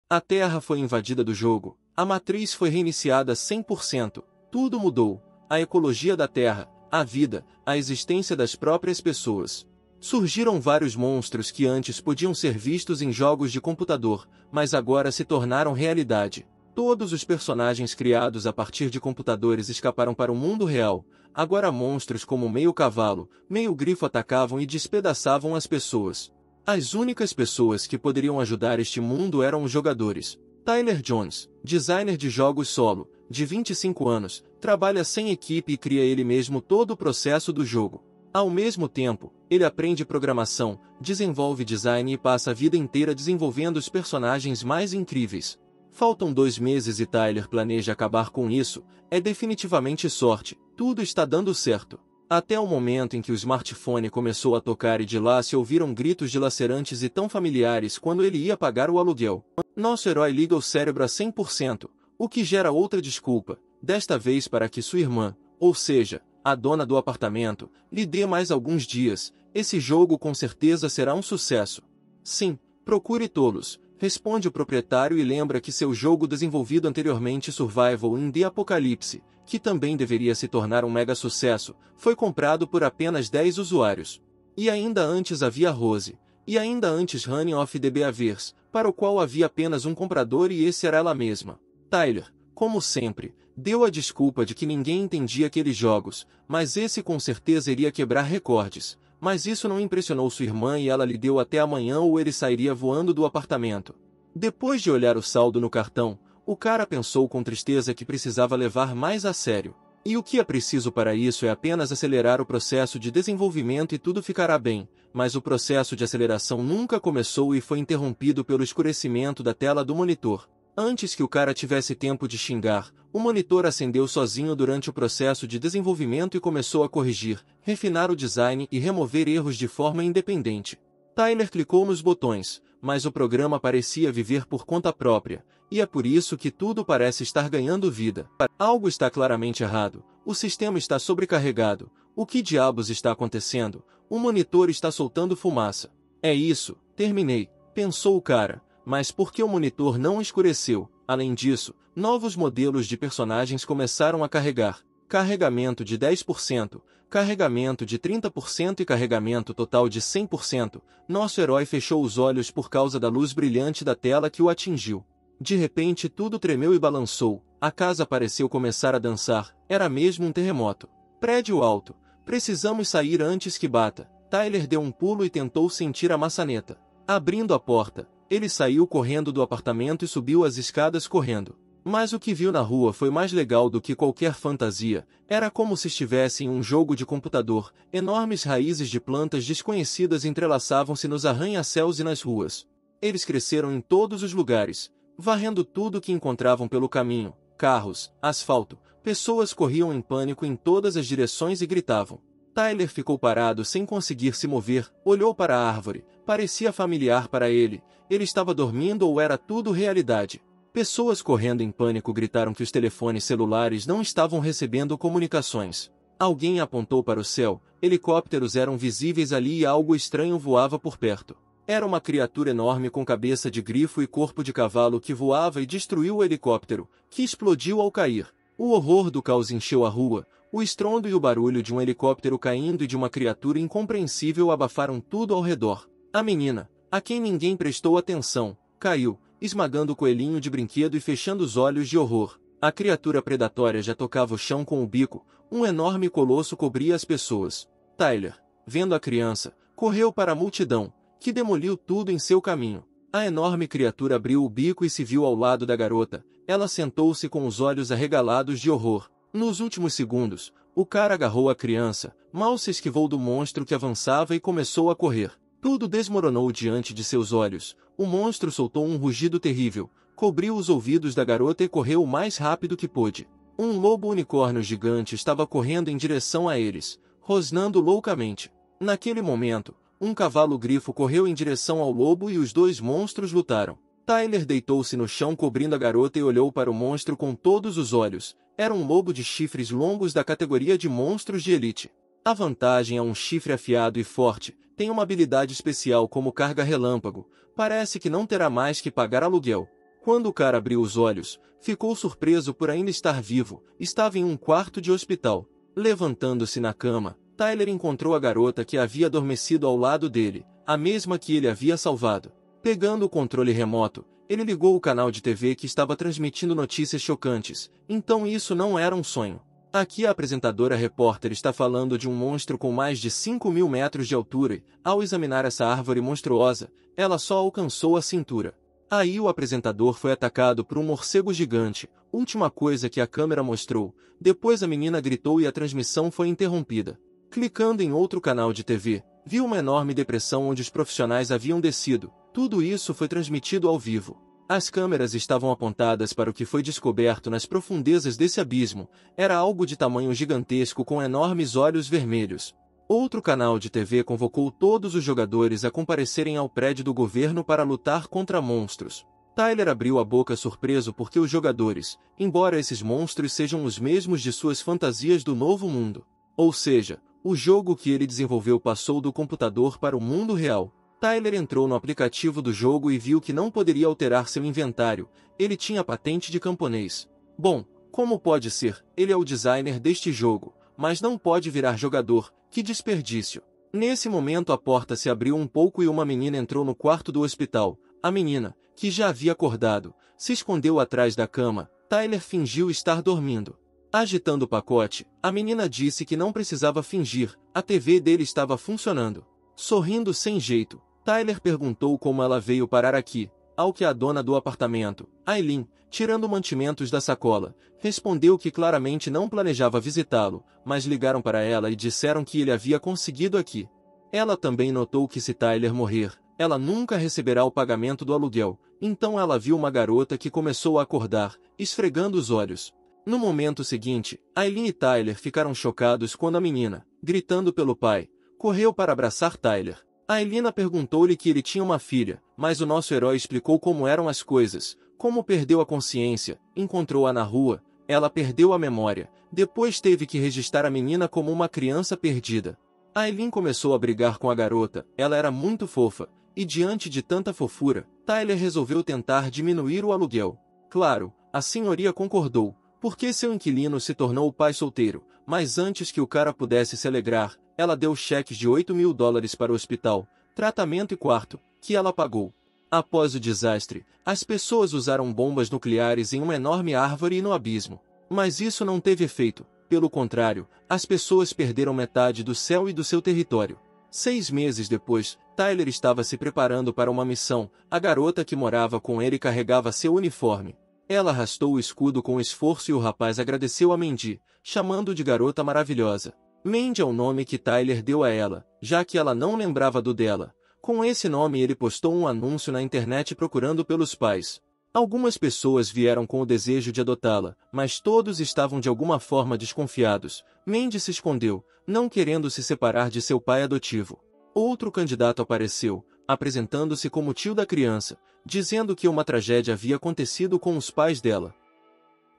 A Terra foi invadida do jogo, a matriz foi reiniciada 100%, tudo mudou, a ecologia da Terra, a vida, a existência das próprias pessoas. Surgiram vários monstros que antes podiam ser vistos em jogos de computador, mas agora se tornaram realidade. Todos os personagens criados a partir de computadores escaparam para o mundo real. Agora monstros como meio cavalo, meio grifo atacavam e despedaçavam as pessoas. As únicas pessoas que poderiam ajudar este mundo eram os jogadores. Tyler Jones, designer de jogos solo, de 25 anos, trabalha sem equipe e cria ele mesmo todo o processo do jogo. Ao mesmo tempo, ele aprende programação, desenvolve design e passa a vida inteira desenvolvendo os personagens mais incríveis. Faltam 2 meses e Tyler planeja acabar com isso. É definitivamente sorte, tudo está dando certo. Até o momento em que o smartphone começou a tocar e de lá se ouviram gritos dilacerantes e tão familiares quando ele ia pagar o aluguel. Nosso herói liga o cérebro a 100%, o que gera outra desculpa, desta vez para que sua irmã, ou seja, a dona do apartamento, lhe dê mais alguns dias. Esse jogo com certeza será um sucesso. Sim, procure tolos, responde o proprietário e lembra que seu jogo desenvolvido anteriormente Survival in the Apocalypse, que também deveria se tornar um mega sucesso, foi comprado por apenas 10 usuários. E ainda antes havia Rose, e ainda antes Running of the Beavers, para o qual havia apenas um comprador e esse era ela mesma. Tyler, como sempre, deu a desculpa de que ninguém entendia aqueles jogos, mas esse com certeza iria quebrar recordes. Mas isso não impressionou sua irmã e ela lhe deu até amanhã ou ele sairia voando do apartamento. Depois de olhar o saldo no cartão, o cara pensou com tristeza que precisava levar mais a sério. E o que é preciso para isso é apenas acelerar o processo de desenvolvimento e tudo ficará bem, mas o processo de aceleração nunca começou e foi interrompido pelo escurecimento da tela do monitor. Antes que o cara tivesse tempo de xingar, o monitor acendeu sozinho durante o processo de desenvolvimento e começou a corrigir, refinar o design e remover erros de forma independente. Tyler clicou nos botões, mas o programa parecia viver por conta própria, e é por isso que tudo parece estar ganhando vida. Algo está claramente errado, o sistema está sobrecarregado, o que diabos está acontecendo? O monitor está soltando fumaça. É isso, terminei, pensou o cara. Mas por que o monitor não escureceu? Além disso, novos modelos de personagens começaram a carregar. Carregamento de 10%, carregamento de 30% e carregamento total de 100%. Nosso herói fechou os olhos por causa da luz brilhante da tela que o atingiu. De repente tudo tremeu e balançou. A casa pareceu começar a dançar. Era mesmo um terremoto. Prédio alto. Precisamos sair antes que bata. Tyler deu um pulo e tentou sentir a maçaneta. Abrindo a porta, ele saiu correndo do apartamento e subiu as escadas correndo. Mas o que viu na rua foi mais legal do que qualquer fantasia. Era como se estivesse em um jogo de computador. Enormes raízes de plantas desconhecidas entrelaçavam-se nos arranha-céus e nas ruas. Eles cresceram em todos os lugares, varrendo tudo que encontravam pelo caminho. Carros, asfalto, pessoas corriam em pânico em todas as direções e gritavam. Tyler ficou parado sem conseguir se mover, olhou para a árvore, parecia familiar para ele. Ele estava dormindo ou era tudo realidade? Pessoas correndo em pânico gritaram que os telefones celulares não estavam recebendo comunicações. Alguém apontou para o céu, helicópteros eram visíveis ali e algo estranho voava por perto. Era uma criatura enorme com cabeça de grifo e corpo de cavalo que voava e destruiu o helicóptero, que explodiu ao cair. O horror do caos encheu a rua. O estrondo e o barulho de um helicóptero caindo e de uma criatura incompreensível abafaram tudo ao redor. A menina, a quem ninguém prestou atenção, caiu, esmagando o coelhinho de brinquedo e fechando os olhos de horror. A criatura predatória já tocava o chão com o bico, um enorme colosso cobria as pessoas. Tyler, vendo a criança, correu para a multidão, que demoliu tudo em seu caminho. A enorme criatura abriu o bico e se viu ao lado da garota. Ela sentou-se com os olhos arregalados de horror. Nos últimos segundos, o cara agarrou a criança, mal se esquivou do monstro que avançava e começou a correr. Tudo desmoronou diante de seus olhos. O monstro soltou um rugido terrível, cobriu os ouvidos da garota e correu o mais rápido que pôde. Um lobo unicórnio gigante estava correndo em direção a eles, rosnando loucamente. Naquele momento, um cavalo grifo correu em direção ao lobo e os dois monstros lutaram. Tyler deitou-se no chão cobrindo a garota e olhou para o monstro com todos os olhos. Era um lobo de chifres longos da categoria de monstros de elite. A vantagem é um chifre afiado e forte, tem uma habilidade especial como carga relâmpago. Parece que não terá mais que pagar aluguel. Quando o cara abriu os olhos, ficou surpreso por ainda estar vivo. Estava em um quarto de hospital. Levantando-se na cama, Tyler encontrou a garota que havia adormecido ao lado dele, a mesma que ele havia salvado. Pegando o controle remoto, ele ligou o canal de TV que estava transmitindo notícias chocantes. Então isso não era um sonho. Aqui a apresentadora repórter está falando de um monstro com mais de 5.000 metros de altura e, ao examinar essa árvore monstruosa, ela só alcançou a cintura. Aí o apresentador foi atacado por um morcego gigante, última coisa que a câmera mostrou. Depois a menina gritou e a transmissão foi interrompida. Clicando em outro canal de TV, viu uma enorme depressão onde os profissionais haviam descido. Tudo isso foi transmitido ao vivo. As câmeras estavam apontadas para o que foi descoberto nas profundezas desse abismo. Era algo de tamanho gigantesco com enormes olhos vermelhos. Outro canal de TV convocou todos os jogadores a comparecerem ao prédio do governo para lutar contra monstros. Tyler abriu a boca surpreso porque os jogadores, embora esses monstros sejam os mesmos de suas fantasias do novo mundo. Ou seja, o jogo que ele desenvolveu passou do computador para o mundo real. Tyler entrou no aplicativo do jogo e viu que não poderia alterar seu inventário. Ele tinha patente de camponês. Bom, como pode ser? Ele é o designer deste jogo, mas não pode virar jogador. Que desperdício! Nesse momento a porta se abriu um pouco e uma menina entrou no quarto do hospital. A menina, que já havia acordado, se escondeu atrás da cama. Tyler fingiu estar dormindo. Agitando o pacote, a menina disse que não precisava fingir, a TV dele estava funcionando. Sorrindo sem jeito, Tyler perguntou como ela veio parar aqui, ao que a dona do apartamento, Aileen, tirando mantimentos da sacola, respondeu que claramente não planejava visitá-lo, mas ligaram para ela e disseram que ele havia conseguido aqui. Ela também notou que se Tyler morrer, ela nunca receberá o pagamento do aluguel, então ela viu uma garota que começou a acordar, esfregando os olhos. No momento seguinte, Aileen e Tyler ficaram chocados quando a menina, gritando pelo pai, correu para abraçar Tyler. Aileen perguntou-lhe que ele tinha uma filha, mas o nosso herói explicou como eram as coisas, como perdeu a consciência, encontrou-a na rua, ela perdeu a memória, depois teve que registrar a menina como uma criança perdida. Aileen começou a brigar com a garota, ela era muito fofa, e diante de tanta fofura, Tyler resolveu tentar diminuir o aluguel. Claro, a senhoria concordou, porque seu inquilino se tornou o pai solteiro, mas antes que o cara pudesse se alegrar, ela deu cheques de $8.000 para o hospital, tratamento e quarto, que ela pagou. Após o desastre, as pessoas usaram bombas nucleares em uma enorme árvore e no abismo. Mas isso não teve efeito, pelo contrário, as pessoas perderam metade do céu e do seu território. 6 meses depois, Tyler estava se preparando para uma missão, a garota que morava com ele carregava seu uniforme. Ela arrastou o escudo com esforço e o rapaz agradeceu a Mandy, chamando-o de garota maravilhosa. Mandy é o nome que Tyler deu a ela, já que ela não lembrava do dela. Com esse nome ele postou um anúncio na internet procurando pelos pais. Algumas pessoas vieram com o desejo de adotá-la, mas todos estavam de alguma forma desconfiados. Mandy se escondeu, não querendo se separar de seu pai adotivo. Outro candidato apareceu, apresentando-se como tio da criança, dizendo que uma tragédia havia acontecido com os pais dela.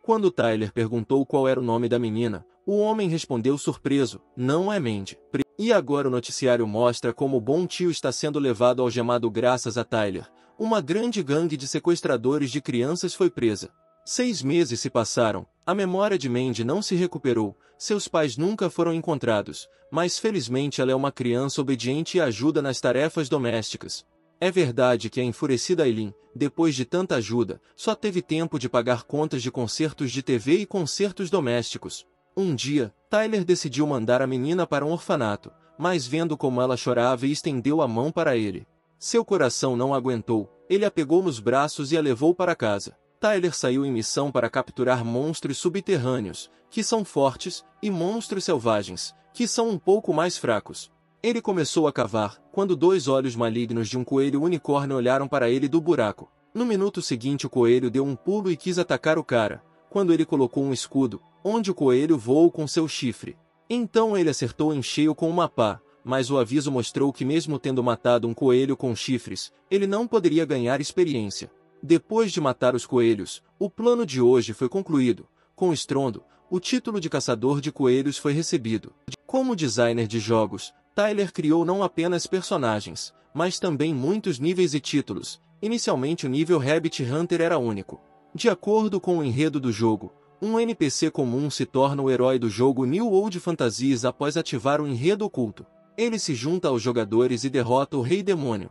Quando Tyler perguntou qual era o nome da menina, o homem respondeu surpreso, não é Mandy. E agora o noticiário mostra como o bom tio está sendo levado algemado graças a Tyler. Uma grande gangue de sequestradores de crianças foi presa. 6 meses se passaram, a memória de Mandy não se recuperou, seus pais nunca foram encontrados, mas felizmente ela é uma criança obediente e ajuda nas tarefas domésticas. É verdade que a enfurecida Aileen, depois de tanta ajuda, só teve tempo de pagar contas de concertos de TV e concertos domésticos. Um dia, Tyler decidiu mandar a menina para um orfanato, mas vendo como ela chorava e estendeu a mão para ele. Seu coração não aguentou, ele a pegou nos braços e a levou para casa. Tyler saiu em missão para capturar monstros subterrâneos, que são fortes, e monstros selvagens, que são um pouco mais fracos. Ele começou a cavar, quando 2 olhos malignos de um coelho unicórnio olharam para ele do buraco. No minuto seguinte o coelho deu um pulo e quis atacar o cara, quando ele colocou um escudo, onde o coelho voou com seu chifre. Então ele acertou em cheio com uma pá, mas o aviso mostrou que mesmo tendo matado um coelho com chifres, ele não poderia ganhar experiência. Depois de matar os coelhos, o plano de hoje foi concluído. Com estrondo, o título de caçador de coelhos foi recebido. Como designer de jogos, Tyler criou não apenas personagens, mas também muitos níveis e títulos. Inicialmente o nível Rabbit Hunter era único. De acordo com o enredo do jogo, um NPC comum se torna o herói do jogo New World Fantasies após ativar o enredo oculto. Ele se junta aos jogadores e derrota o Rei Demônio.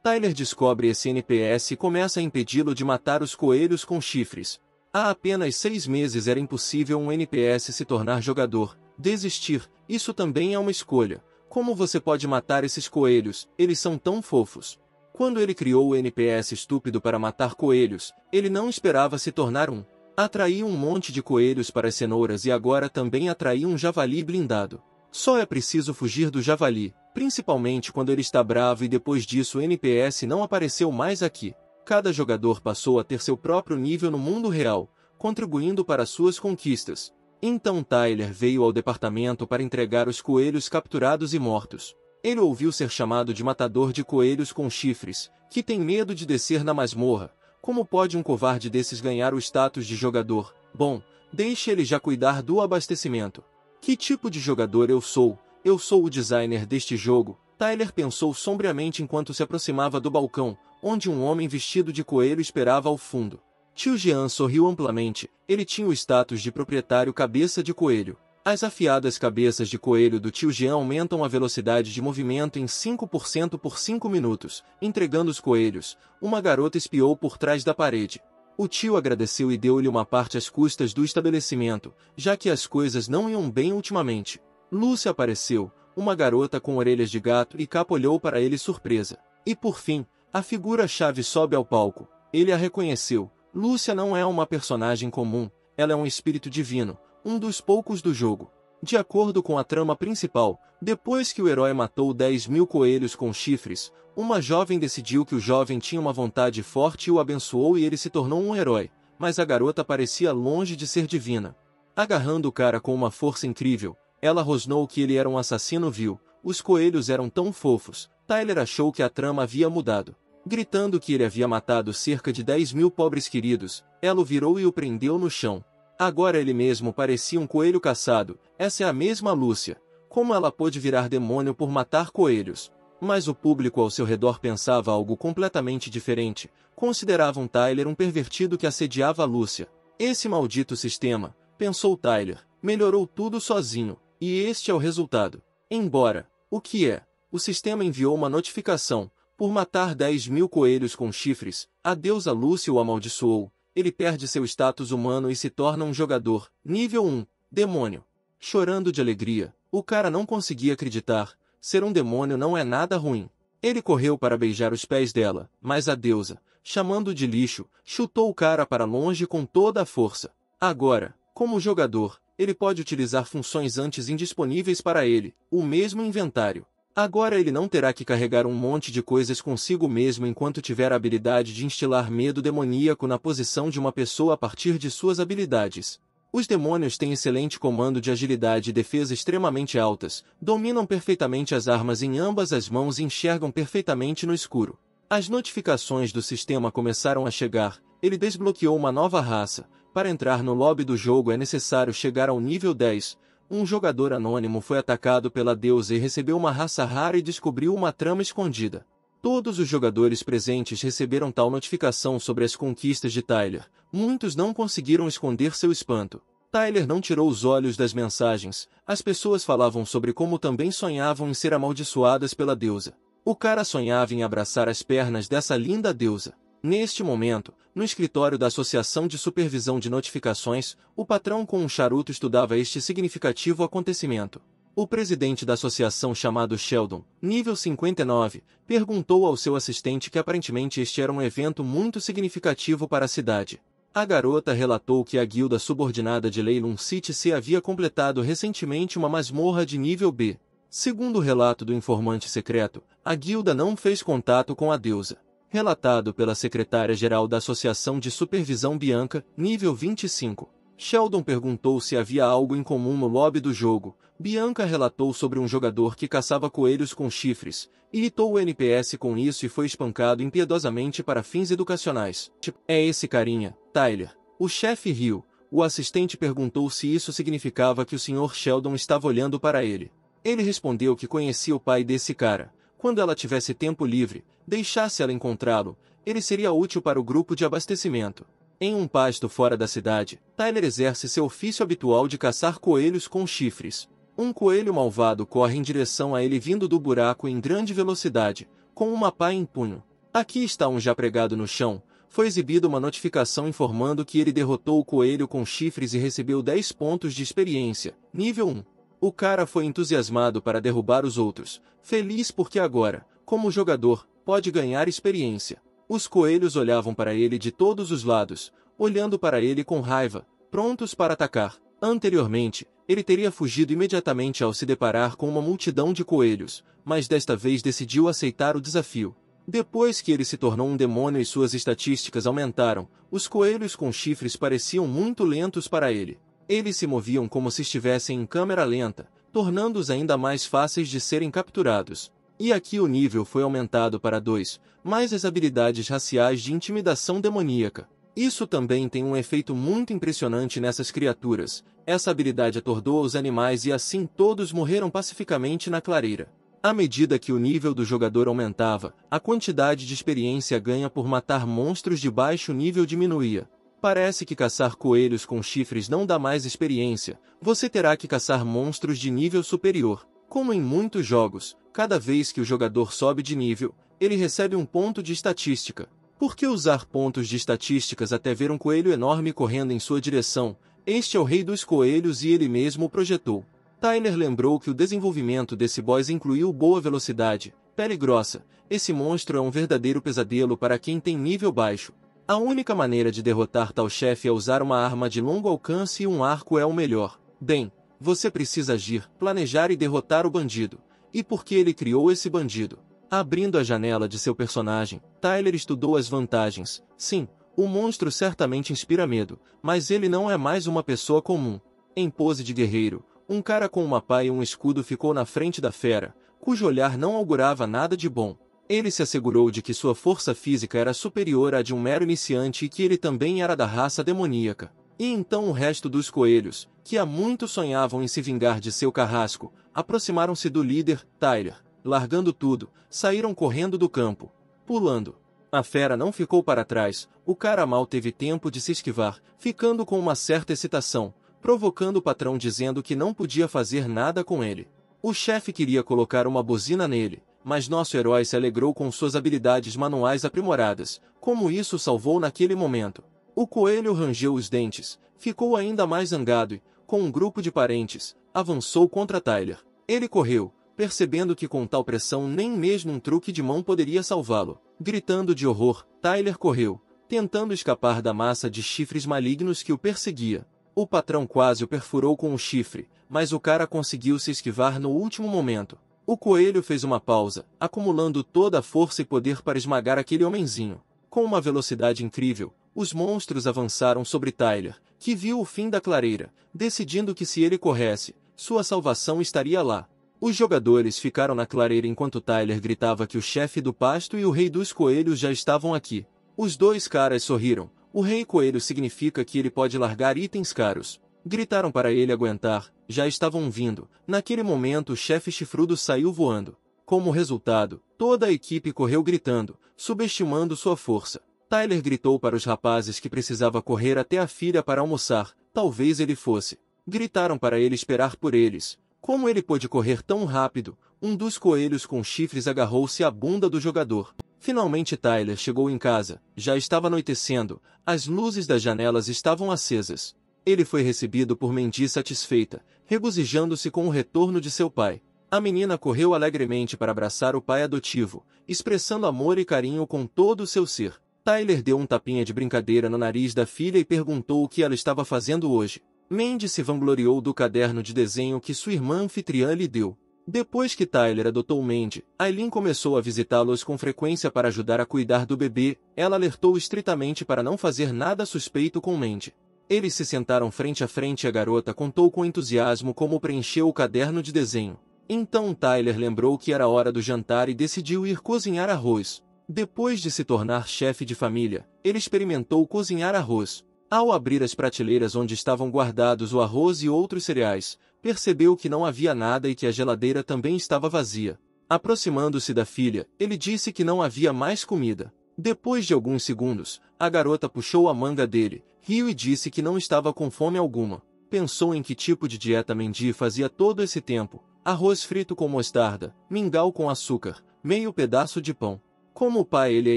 Tyler descobre esse NPS e começa a impedi-lo de matar os coelhos com chifres. Há apenas 6 meses era impossível um NPS se tornar jogador. Desistir, isso também é uma escolha. Como você pode matar esses coelhos? Eles são tão fofos. Quando ele criou o NPS estúpido para matar coelhos, ele não esperava se tornar um. Atraiu um monte de coelhos para as cenouras e agora também atraiu um javali blindado. Só é preciso fugir do javali, principalmente quando ele está bravo, e depois disso o NPS não apareceu mais aqui. Cada jogador passou a ter seu próprio nível no mundo real, contribuindo para suas conquistas. Então Tyler veio ao departamento para entregar os coelhos capturados e mortos. Ele ouviu ser chamado de matador de coelhos com chifres, que tem medo de descer na masmorra. Como pode um covarde desses ganhar o status de jogador? Bom, deixe ele já cuidar do abastecimento. Que tipo de jogador eu sou? Eu sou o designer deste jogo, Tyler pensou sombriamente enquanto se aproximava do balcão, onde um homem vestido de coelho esperava ao fundo. Tio Jean sorriu amplamente, ele tinha o status de proprietário cabeça de coelho. As afiadas cabeças de coelho do tio Jean aumentam a velocidade de movimento em 5% por 5 minutos, entregando os coelhos. Uma garota espiou por trás da parede. O tio agradeceu e deu-lhe uma parte às custas do estabelecimento, já que as coisas não iam bem ultimamente. Lúcia apareceu, uma garota com orelhas de gato, e Capa olhou para ele surpresa. E por fim, a figura-chave sobe ao palco. Ele a reconheceu. Lúcia não é uma personagem comum, ela é um espírito divino, um dos poucos do jogo. De acordo com a trama principal, depois que o herói matou 10.000 coelhos com chifres, uma jovem decidiu que o jovem tinha uma vontade forte e o abençoou e ele se tornou um herói, mas a garota parecia longe de ser divina. Agarrando o cara com uma força incrível, ela rosnou que ele era um assassino vil. Os coelhos eram tão fofos, Tyler achou que a trama havia mudado. Gritando que ele havia matado cerca de 10.000 pobres queridos, ela o virou e o prendeu no chão. Agora ele mesmo parecia um coelho caçado. Essa é a mesma Lúcia. Como ela pôde virar demônio por matar coelhos? Mas o público ao seu redor pensava algo completamente diferente. Consideravam Tyler um pervertido que assediava a Lúcia. Esse maldito sistema, pensou Tyler, melhorou tudo sozinho. E este é o resultado. Embora, o que é? O sistema enviou uma notificação. Por matar 10.000 coelhos com chifres, a deusa Lúcia o amaldiçoou. Ele perde seu status humano e se torna um jogador, nível 1, demônio. Chorando de alegria, o cara não conseguia acreditar. Ser um demônio não é nada ruim. Ele correu para beijar os pés dela, mas a deusa, chamando-o de lixo, chutou o cara para longe com toda a força. Agora, como jogador, ele pode utilizar funções antes indisponíveis para ele, o mesmo inventário. Agora ele não terá que carregar um monte de coisas consigo mesmo enquanto tiver a habilidade de instilar medo demoníaco na posição de uma pessoa a partir de suas habilidades. Os demônios têm excelente comando de agilidade e defesa extremamente altas, dominam perfeitamente as armas em ambas as mãos e enxergam perfeitamente no escuro. As notificações do sistema começaram a chegar. Ele desbloqueou uma nova raça. Para entrar no lobby do jogo é necessário chegar ao nível 10. Um jogador anônimo foi atacado pela deusa e recebeu uma raça rara e descobriu uma trama escondida. Todos os jogadores presentes receberam tal notificação sobre as conquistas de Tyler. Muitos não conseguiram esconder seu espanto. Tyler não tirou os olhos das mensagens. As pessoas falavam sobre como também sonhavam em ser amaldiçoadas pela deusa. O cara sonhava em abraçar as pernas dessa linda deusa. Neste momento, no escritório da Associação de Supervisão de Notificações, o patrão com um charuto estudava este significativo acontecimento. O presidente da associação, chamado Sheldon, nível 59, perguntou ao seu assistente que aparentemente este era um evento muito significativo para a cidade. A garota relatou que a guilda subordinada de Leilun City C havia completado recentemente uma masmorra de nível B. Segundo o relato do informante secreto, a guilda não fez contato com a deusa. Relatado pela secretária-geral da Associação de Supervisão Bianca, nível 25. Sheldon perguntou se havia algo em comum no lobby do jogo. Bianca relatou sobre um jogador que caçava coelhos com chifres, irritou o NPS com isso e foi espancado impiedosamente para fins educacionais. É esse carinha, Tyler. O chefe riu. O assistente perguntou se isso significava que o Sr. Sheldon estava olhando para ele. Ele respondeu que conhecia o pai desse cara. Quando ela tivesse tempo livre, deixasse ela encontrá-lo. ele seria útil para o grupo de abastecimento. Em um pasto fora da cidade, Tyler exerce seu ofício habitual de caçar coelhos com chifres. Um coelho malvado corre em direção a ele vindo do buraco em grande velocidade, com uma pá em punho. Aqui está um já pregado no chão. Foi exibida uma notificação informando que ele derrotou o coelho com chifres e recebeu 10 pontos de experiência, nível 1. O cara foi entusiasmado para derrubar os outros, feliz porque agora, como jogador, pode ganhar experiência. Os coelhos olhavam para ele de todos os lados, olhando para ele com raiva, prontos para atacar. Anteriormente, ele teria fugido imediatamente ao se deparar com uma multidão de coelhos, mas desta vez decidiu aceitar o desafio. Depois que ele se tornou um demônio e suas estatísticas aumentaram, os coelhos com chifres pareciam muito lentos para ele. Eles se moviam como se estivessem em câmera lenta, tornando-os ainda mais fáceis de serem capturados. E aqui o nível foi aumentado para 2, mais as habilidades raciais de intimidação demoníaca. Isso também tem um efeito muito impressionante nessas criaturas. Essa habilidade atordou os animais e assim todos morreram pacificamente na clareira. À medida que o nível do jogador aumentava, a quantidade de experiência ganha por matar monstros de baixo nível diminuía. Parece que caçar coelhos com chifres não dá mais experiência, você terá que caçar monstros de nível superior. Como em muitos jogos, cada vez que o jogador sobe de nível, ele recebe um ponto de estatística. Por que usar pontos de estatísticas até ver um coelho enorme correndo em sua direção? Este é o rei dos coelhos e ele mesmo o projetou. Tyler lembrou que o desenvolvimento desse boss incluiu boa velocidade, pele grossa. Esse monstro é um verdadeiro pesadelo para quem tem nível baixo. A única maneira de derrotar tal chefe é usar uma arma de longo alcance e um arco é o melhor. Bem, você precisa agir, planejar e derrotar o bandido. E por que ele criou esse bandido? Abrindo a janela de seu personagem, Tyler estudou as vantagens. Sim, o monstro certamente inspira medo, mas ele não é mais uma pessoa comum. Em pose de guerreiro, um cara com uma pá e um escudo ficou na frente da fera, cujo olhar não augurava nada de bom. Ele se assegurou de que sua força física era superior à de um mero iniciante e que ele também era da raça demoníaca. E então o resto dos coelhos, que há muito sonhavam em se vingar de seu carrasco, aproximaram-se do líder, Tyler. Largando tudo, saíram correndo do campo, pulando. A fera não ficou para trás, o cara mal teve tempo de se esquivar, ficando com uma certa excitação, provocando o patrão dizendo que não podia fazer nada com ele. O chefe queria colocar uma buzina nele, mas nosso herói se alegrou com suas habilidades manuais aprimoradas, como isso o salvou naquele momento. O coelho rangeu os dentes, ficou ainda mais zangado e, com um grupo de parentes, avançou contra Tyler. Ele correu, percebendo que com tal pressão nem mesmo um truque de mão poderia salvá-lo. Gritando de horror, Tyler correu, tentando escapar da massa de chifres malignos que o perseguia. O patrão quase o perfurou com o chifre, mas o cara conseguiu se esquivar no último momento. O coelho fez uma pausa, acumulando toda a força e poder para esmagar aquele homenzinho. Com uma velocidade incrível, os monstros avançaram sobre Tyler, que viu o fim da clareira, decidindo que se ele corresse, sua salvação estaria lá. Os jogadores ficaram na clareira enquanto Tyler gritava que o chefe do pasto e o rei dos coelhos já estavam aqui. Os dois caras sorriram. O rei coelho significa que ele pode largar itens caros. Gritaram para ele aguentar, já estavam vindo. Naquele momento o chefe chifrudo saiu voando. Como resultado, toda a equipe correu gritando, subestimando sua força. Tyler gritou para os rapazes que precisava correr até a filha para almoçar, talvez ele fosse. Gritaram para ele esperar por eles. Como ele pôde correr tão rápido? Um dos coelhos com chifres agarrou-se à bunda do jogador. Finalmente Tyler chegou em casa, já estava anoitecendo, as luzes das janelas estavam acesas. Ele foi recebido por Mandy satisfeita, regozijando-se com o retorno de seu pai. A menina correu alegremente para abraçar o pai adotivo, expressando amor e carinho com todo o seu ser. Tyler deu um tapinha de brincadeira no nariz da filha e perguntou o que ela estava fazendo hoje. Mandy se vangloriou do caderno de desenho que sua irmã anfitriã lhe deu. Depois que Tyler adotou Mandy, Aileen começou a visitá-los com frequência para ajudar a cuidar do bebê. Ela alertou estritamente para não fazer nada suspeito com Mandy. Eles se sentaram frente a frente e a garota contou com entusiasmo como preencheu o caderno de desenho. Então Tyler lembrou que era hora do jantar e decidiu ir cozinhar arroz. Depois de se tornar chefe de família, ele experimentou cozinhar arroz. Ao abrir as prateleiras onde estavam guardados o arroz e outros cereais, percebeu que não havia nada e que a geladeira também estava vazia. Aproximando-se da filha, ele disse que não havia mais comida. Depois de alguns segundos, a garota puxou a manga dele, riu e disse que não estava com fome alguma. Pensou em que tipo de dieta Mandy fazia todo esse tempo. Arroz frito com mostarda, mingau com açúcar, meio pedaço de pão. Como o pai ele é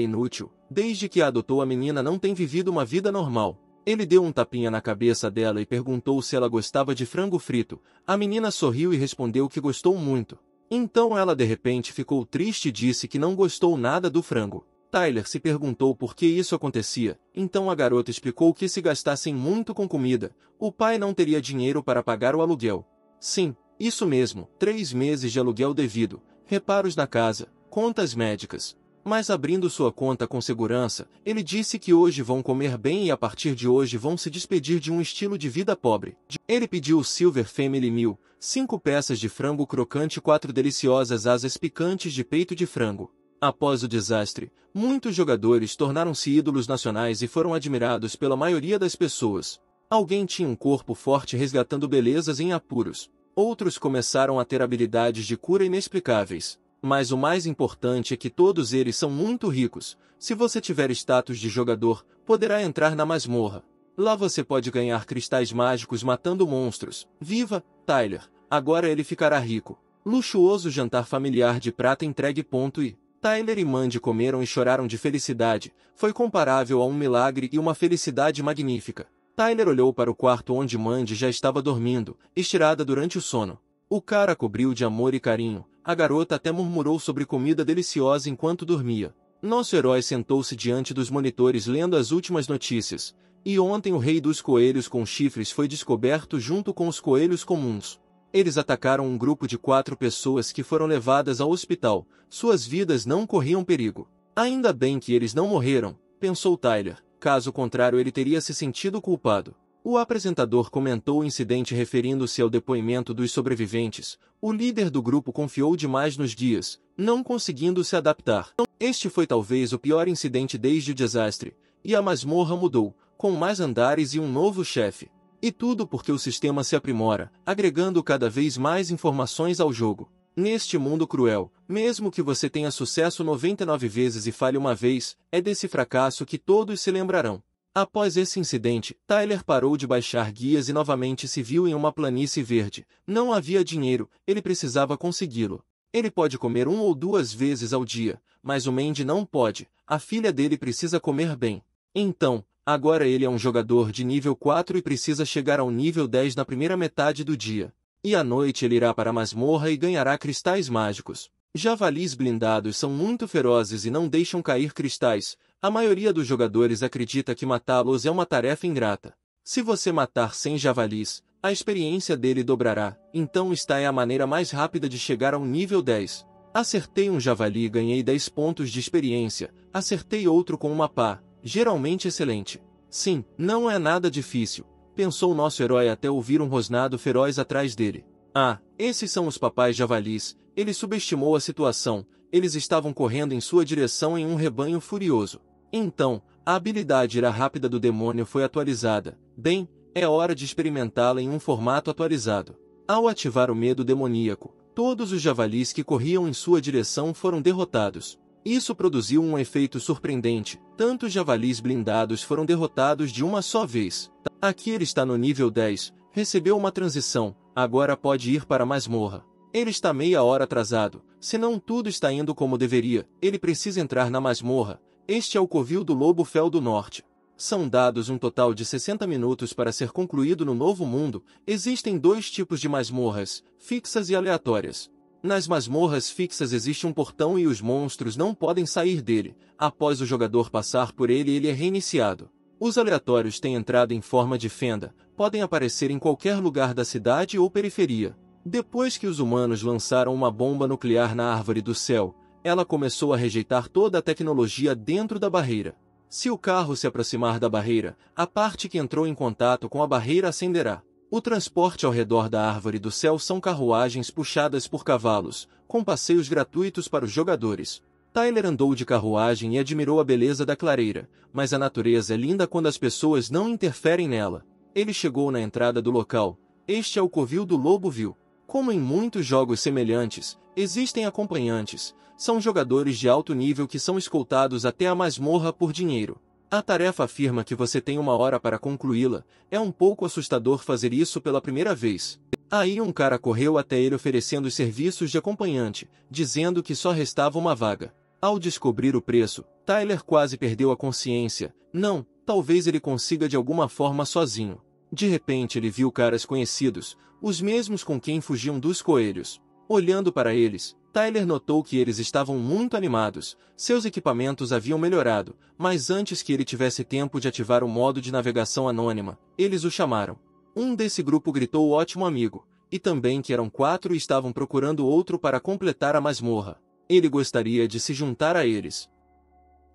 inútil, desde que a adotou a menina não tem vivido uma vida normal. Ele deu um tapinha na cabeça dela e perguntou se ela gostava de frango frito. A menina sorriu e respondeu que gostou muito. Então ela de repente ficou triste e disse que não gostou nada do frango. Tyler se perguntou por que isso acontecia, então a garota explicou que se gastassem muito com comida, o pai não teria dinheiro para pagar o aluguel. Sim, isso mesmo, 3 meses de aluguel devido, reparos na casa, contas médicas. Mas abrindo sua conta com segurança, ele disse que hoje vão comer bem e a partir de hoje vão se despedir de um estilo de vida pobre. Ele pediu o Silver Family Meal, 5 peças de frango crocante e 4 deliciosas asas picantes de peito de frango. Após o desastre, muitos jogadores tornaram-se ídolos nacionais e foram admirados pela maioria das pessoas. Alguém tinha um corpo forte resgatando belezas em apuros. Outros começaram a ter habilidades de cura inexplicáveis. Mas o mais importante é que todos eles são muito ricos. Se você tiver status de jogador, poderá entrar na masmorra. Lá você pode ganhar cristais mágicos matando monstros. Viva, Tyler! Agora ele ficará rico. Luxuoso jantar familiar de prata entregue. E Tyler e Mandy comeram e choraram de felicidade. Foi comparável a um milagre e uma felicidade magnífica. Tyler olhou para o quarto onde Mandy já estava dormindo, estirada durante o sono. O cara a cobriu de amor e carinho. A garota até murmurou sobre comida deliciosa enquanto dormia. Nosso herói sentou-se diante dos monitores lendo as últimas notícias. E ontem o rei dos coelhos com chifres foi descoberto junto com os coelhos comuns. Eles atacaram um grupo de 4 pessoas que foram levadas ao hospital. Suas vidas não corriam perigo. Ainda bem que eles não morreram, pensou Tyler. Caso contrário ele teria se sentido culpado. O apresentador comentou o incidente referindo-se ao depoimento dos sobreviventes. O líder do grupo confiou demais nos guias, não conseguindo se adaptar. Este foi talvez o pior incidente desde o desastre. E a masmorra mudou, com mais andares e um novo chefe. E tudo porque o sistema se aprimora, agregando cada vez mais informações ao jogo. Neste mundo cruel, mesmo que você tenha sucesso 99 vezes e falhe uma vez, é desse fracasso que todos se lembrarão. Após esse incidente, Tyler parou de baixar guias e novamente se viu em uma planície verde. Não havia dinheiro, ele precisava consegui-lo. Ele pode comer 1 ou 2 vezes ao dia, mas o Mandy não pode, a filha dele precisa comer bem. Então, agora ele é um jogador de nível 4 e precisa chegar ao nível 10 na primeira metade do dia. E à noite ele irá para a masmorra e ganhará cristais mágicos. Javalis blindados são muito ferozes e não deixam cair cristais. A maioria dos jogadores acredita que matá-los é uma tarefa ingrata. Se você matar 100 javalis, a experiência dele dobrará. Então esta é a maneira mais rápida de chegar ao nível 10. Acertei um javali e ganhei 10 pontos de experiência. Acertei outro com uma pá, geralmente excelente. Sim, não é nada difícil, pensou nosso herói até ouvir um rosnado feroz atrás dele. Ah, esses são os papais javalis. Ele subestimou a situação. Eles estavam correndo em sua direção em um rebanho furioso. Então, a habilidade ira rápida do demônio foi atualizada. Bem, é hora de experimentá-la em um formato atualizado. Ao ativar o medo demoníaco, todos os javalis que corriam em sua direção foram derrotados. Isso produziu um efeito surpreendente. Tantos javalis blindados foram derrotados de uma só vez. Aqui ele está no nível 10, recebeu uma transição, agora pode ir para a masmorra. Ele está meia hora atrasado, senão tudo está indo como deveria, ele precisa entrar na masmorra. Este é o Covil do Lobo Fel do Norte. São dados um total de 60 minutos para ser concluído no Novo Mundo. Existem 2 tipos de masmorras, fixas e aleatórias. Nas masmorras fixas existe um portão e os monstros não podem sair dele. Após o jogador passar por ele, ele é reiniciado. Os aleatórios têm entrada em forma de fenda, podem aparecer em qualquer lugar da cidade ou periferia. Depois que os humanos lançaram uma bomba nuclear na Árvore do Céu, ela começou a rejeitar toda a tecnologia dentro da barreira. Se o carro se aproximar da barreira, a parte que entrou em contato com a barreira acenderá. O transporte ao redor da Árvore do Céu são carruagens puxadas por cavalos, com passeios gratuitos para os jogadores. Tyler andou de carruagem e admirou a beleza da clareira, mas a natureza é linda quando as pessoas não interferem nela. Ele chegou na entrada do local. Este é o Covil do Lobo Vil. Como em muitos jogos semelhantes, existem acompanhantes. São jogadores de alto nível que são escoltados até a masmorra por dinheiro. A tarefa afirma que você tem 1 hora para concluí-la. É um pouco assustador fazer isso pela primeira vez. Aí um cara correu até ele oferecendo os serviços de acompanhante, dizendo que só restava uma vaga. Ao descobrir o preço, Tyler quase perdeu a consciência. Não, talvez ele consiga de alguma forma sozinho. De repente ele viu caras conhecidos, os mesmos com quem fugiam dos coelhos. Olhando para eles, Tyler notou que eles estavam muito animados. Seus equipamentos haviam melhorado, mas antes que ele tivesse tempo de ativar o modo de navegação anônima, eles o chamaram. Um desse grupo gritou ótimo amigo, e também que eram 4 e estavam procurando outro para completar a masmorra. Ele gostaria de se juntar a eles.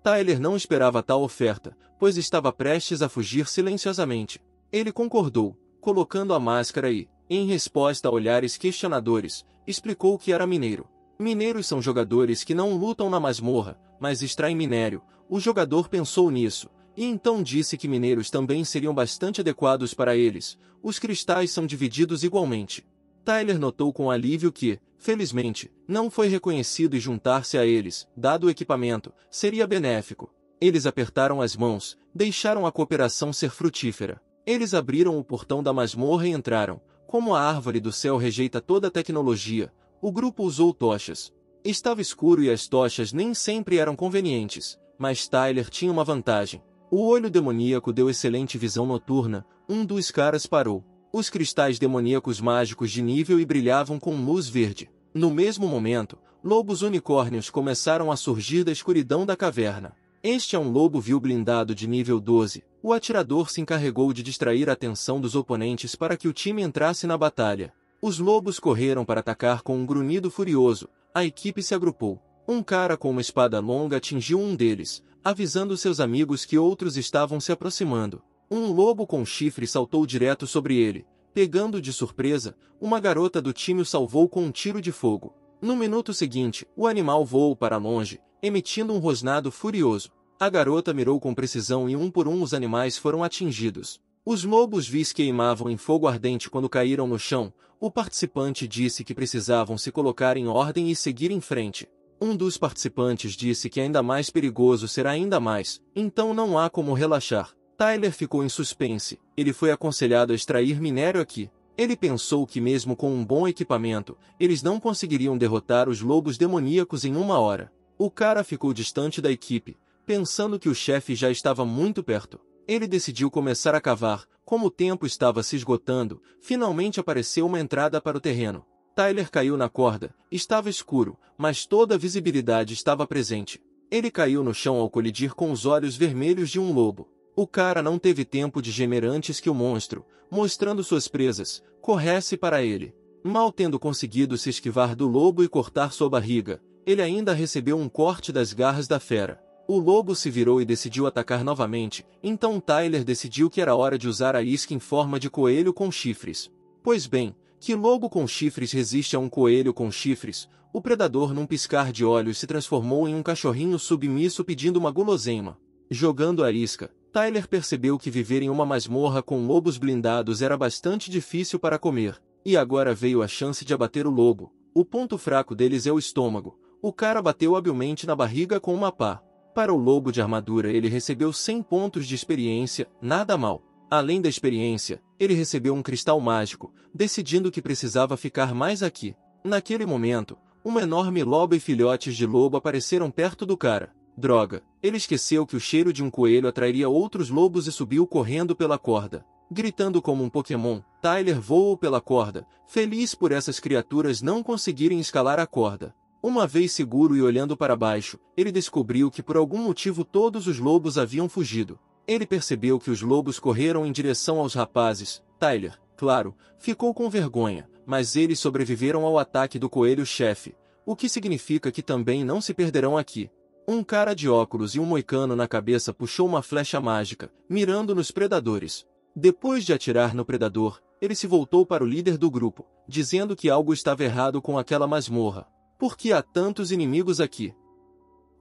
Tyler não esperava tal oferta, pois estava prestes a fugir silenciosamente. Ele concordou, colocando a máscara e, em resposta a olhares questionadores, explicou que era mineiro. Mineiros são jogadores que não lutam na masmorra, mas extraem minério. O jogador pensou nisso, e então disse que mineiros também seriam bastante adequados para eles. Os cristais são divididos igualmente. Tyler notou com alívio que, felizmente, não foi reconhecido e juntar-se a eles, dado o equipamento, seria benéfico. Eles apertaram as mãos, deixaram a cooperação ser frutífera. Eles abriram o portão da masmorra e entraram. Como a árvore do céu rejeita toda a tecnologia, o grupo usou tochas. Estava escuro e as tochas nem sempre eram convenientes, mas Tyler tinha uma vantagem. O olho demoníaco deu excelente visão noturna. Um dos caras parou. Os cristais demoníacos mágicos de nível e brilhavam com luz verde. No mesmo momento, lobos unicórnios começaram a surgir da escuridão da caverna. Este é um lobo vil blindado de nível 12. O atirador se encarregou de distrair a atenção dos oponentes para que o time entrasse na batalha. Os lobos correram para atacar com um grunhido furioso. A equipe se agrupou. Um cara com uma espada longa atingiu um deles, avisando seus amigos que outros estavam se aproximando. Um lobo com chifre saltou direto sobre ele. Pegando de surpresa, uma garota do time o salvou com um tiro de fogo. No minuto seguinte, o animal voou para longe, emitindo um rosnado furioso. A garota mirou com precisão e um por um os animais foram atingidos. Os lobos vis queimavam em fogo ardente quando caíram no chão. O participante disse que precisavam se colocar em ordem e seguir em frente. Um dos participantes disse que ainda mais perigoso será ainda mais, então não há como relaxar. Tyler ficou em suspense. Ele foi aconselhado a extrair minério aqui. Ele pensou que mesmo com um bom equipamento, eles não conseguiriam derrotar os lobos demoníacos em 1 hora. O cara ficou distante da equipe, pensando que o chefe já estava muito perto. Ele decidiu começar a cavar. Como o tempo estava se esgotando, finalmente apareceu uma entrada para o terreno. Tyler caiu na corda. Estava escuro, mas toda a visibilidade estava presente. Ele caiu no chão ao colidir com os olhos vermelhos de um lobo. O cara não teve tempo de gemer antes que o monstro, mostrando suas presas, corresse para ele. Mal tendo conseguido se esquivar do lobo e cortar sua barriga, ele ainda recebeu um corte das garras da fera. O lobo se virou e decidiu atacar novamente, então Tyler decidiu que era hora de usar a isca em forma de coelho com chifres. Pois bem, que lobo com chifres resiste a um coelho com chifres? O predador num piscar de olhos se transformou em um cachorrinho submisso pedindo uma guloseima. Jogando a isca, Tyler percebeu que viver em uma masmorra com lobos blindados era bastante difícil para comer, e agora veio a chance de abater o lobo. O ponto fraco deles é o estômago. O cara bateu habilmente na barriga com uma pá. Para o lobo de armadura ele recebeu 100 pontos de experiência, nada mal. Além da experiência, ele recebeu um cristal mágico, decidindo que precisava ficar mais aqui. Naquele momento, uma enorme loba e filhotes de lobo apareceram perto do cara. Droga, ele esqueceu que o cheiro de um coelho atrairia outros lobos e subiu correndo pela corda. Gritando como um Pokémon, Tyler voou pela corda, feliz por essas criaturas não conseguirem escalar a corda. Uma vez seguro e olhando para baixo, ele descobriu que por algum motivo todos os lobos haviam fugido. Ele percebeu que os lobos correram em direção aos rapazes. Tyler, claro, ficou com vergonha, mas eles sobreviveram ao ataque do coelho-chefe, o que significa que também não se perderão aqui. Um cara de óculos e um moicano na cabeça puxou uma flecha mágica, mirando nos predadores. Depois de atirar no predador, ele se voltou para o líder do grupo, dizendo que algo estava errado com aquela masmorra. Por que há tantos inimigos aqui?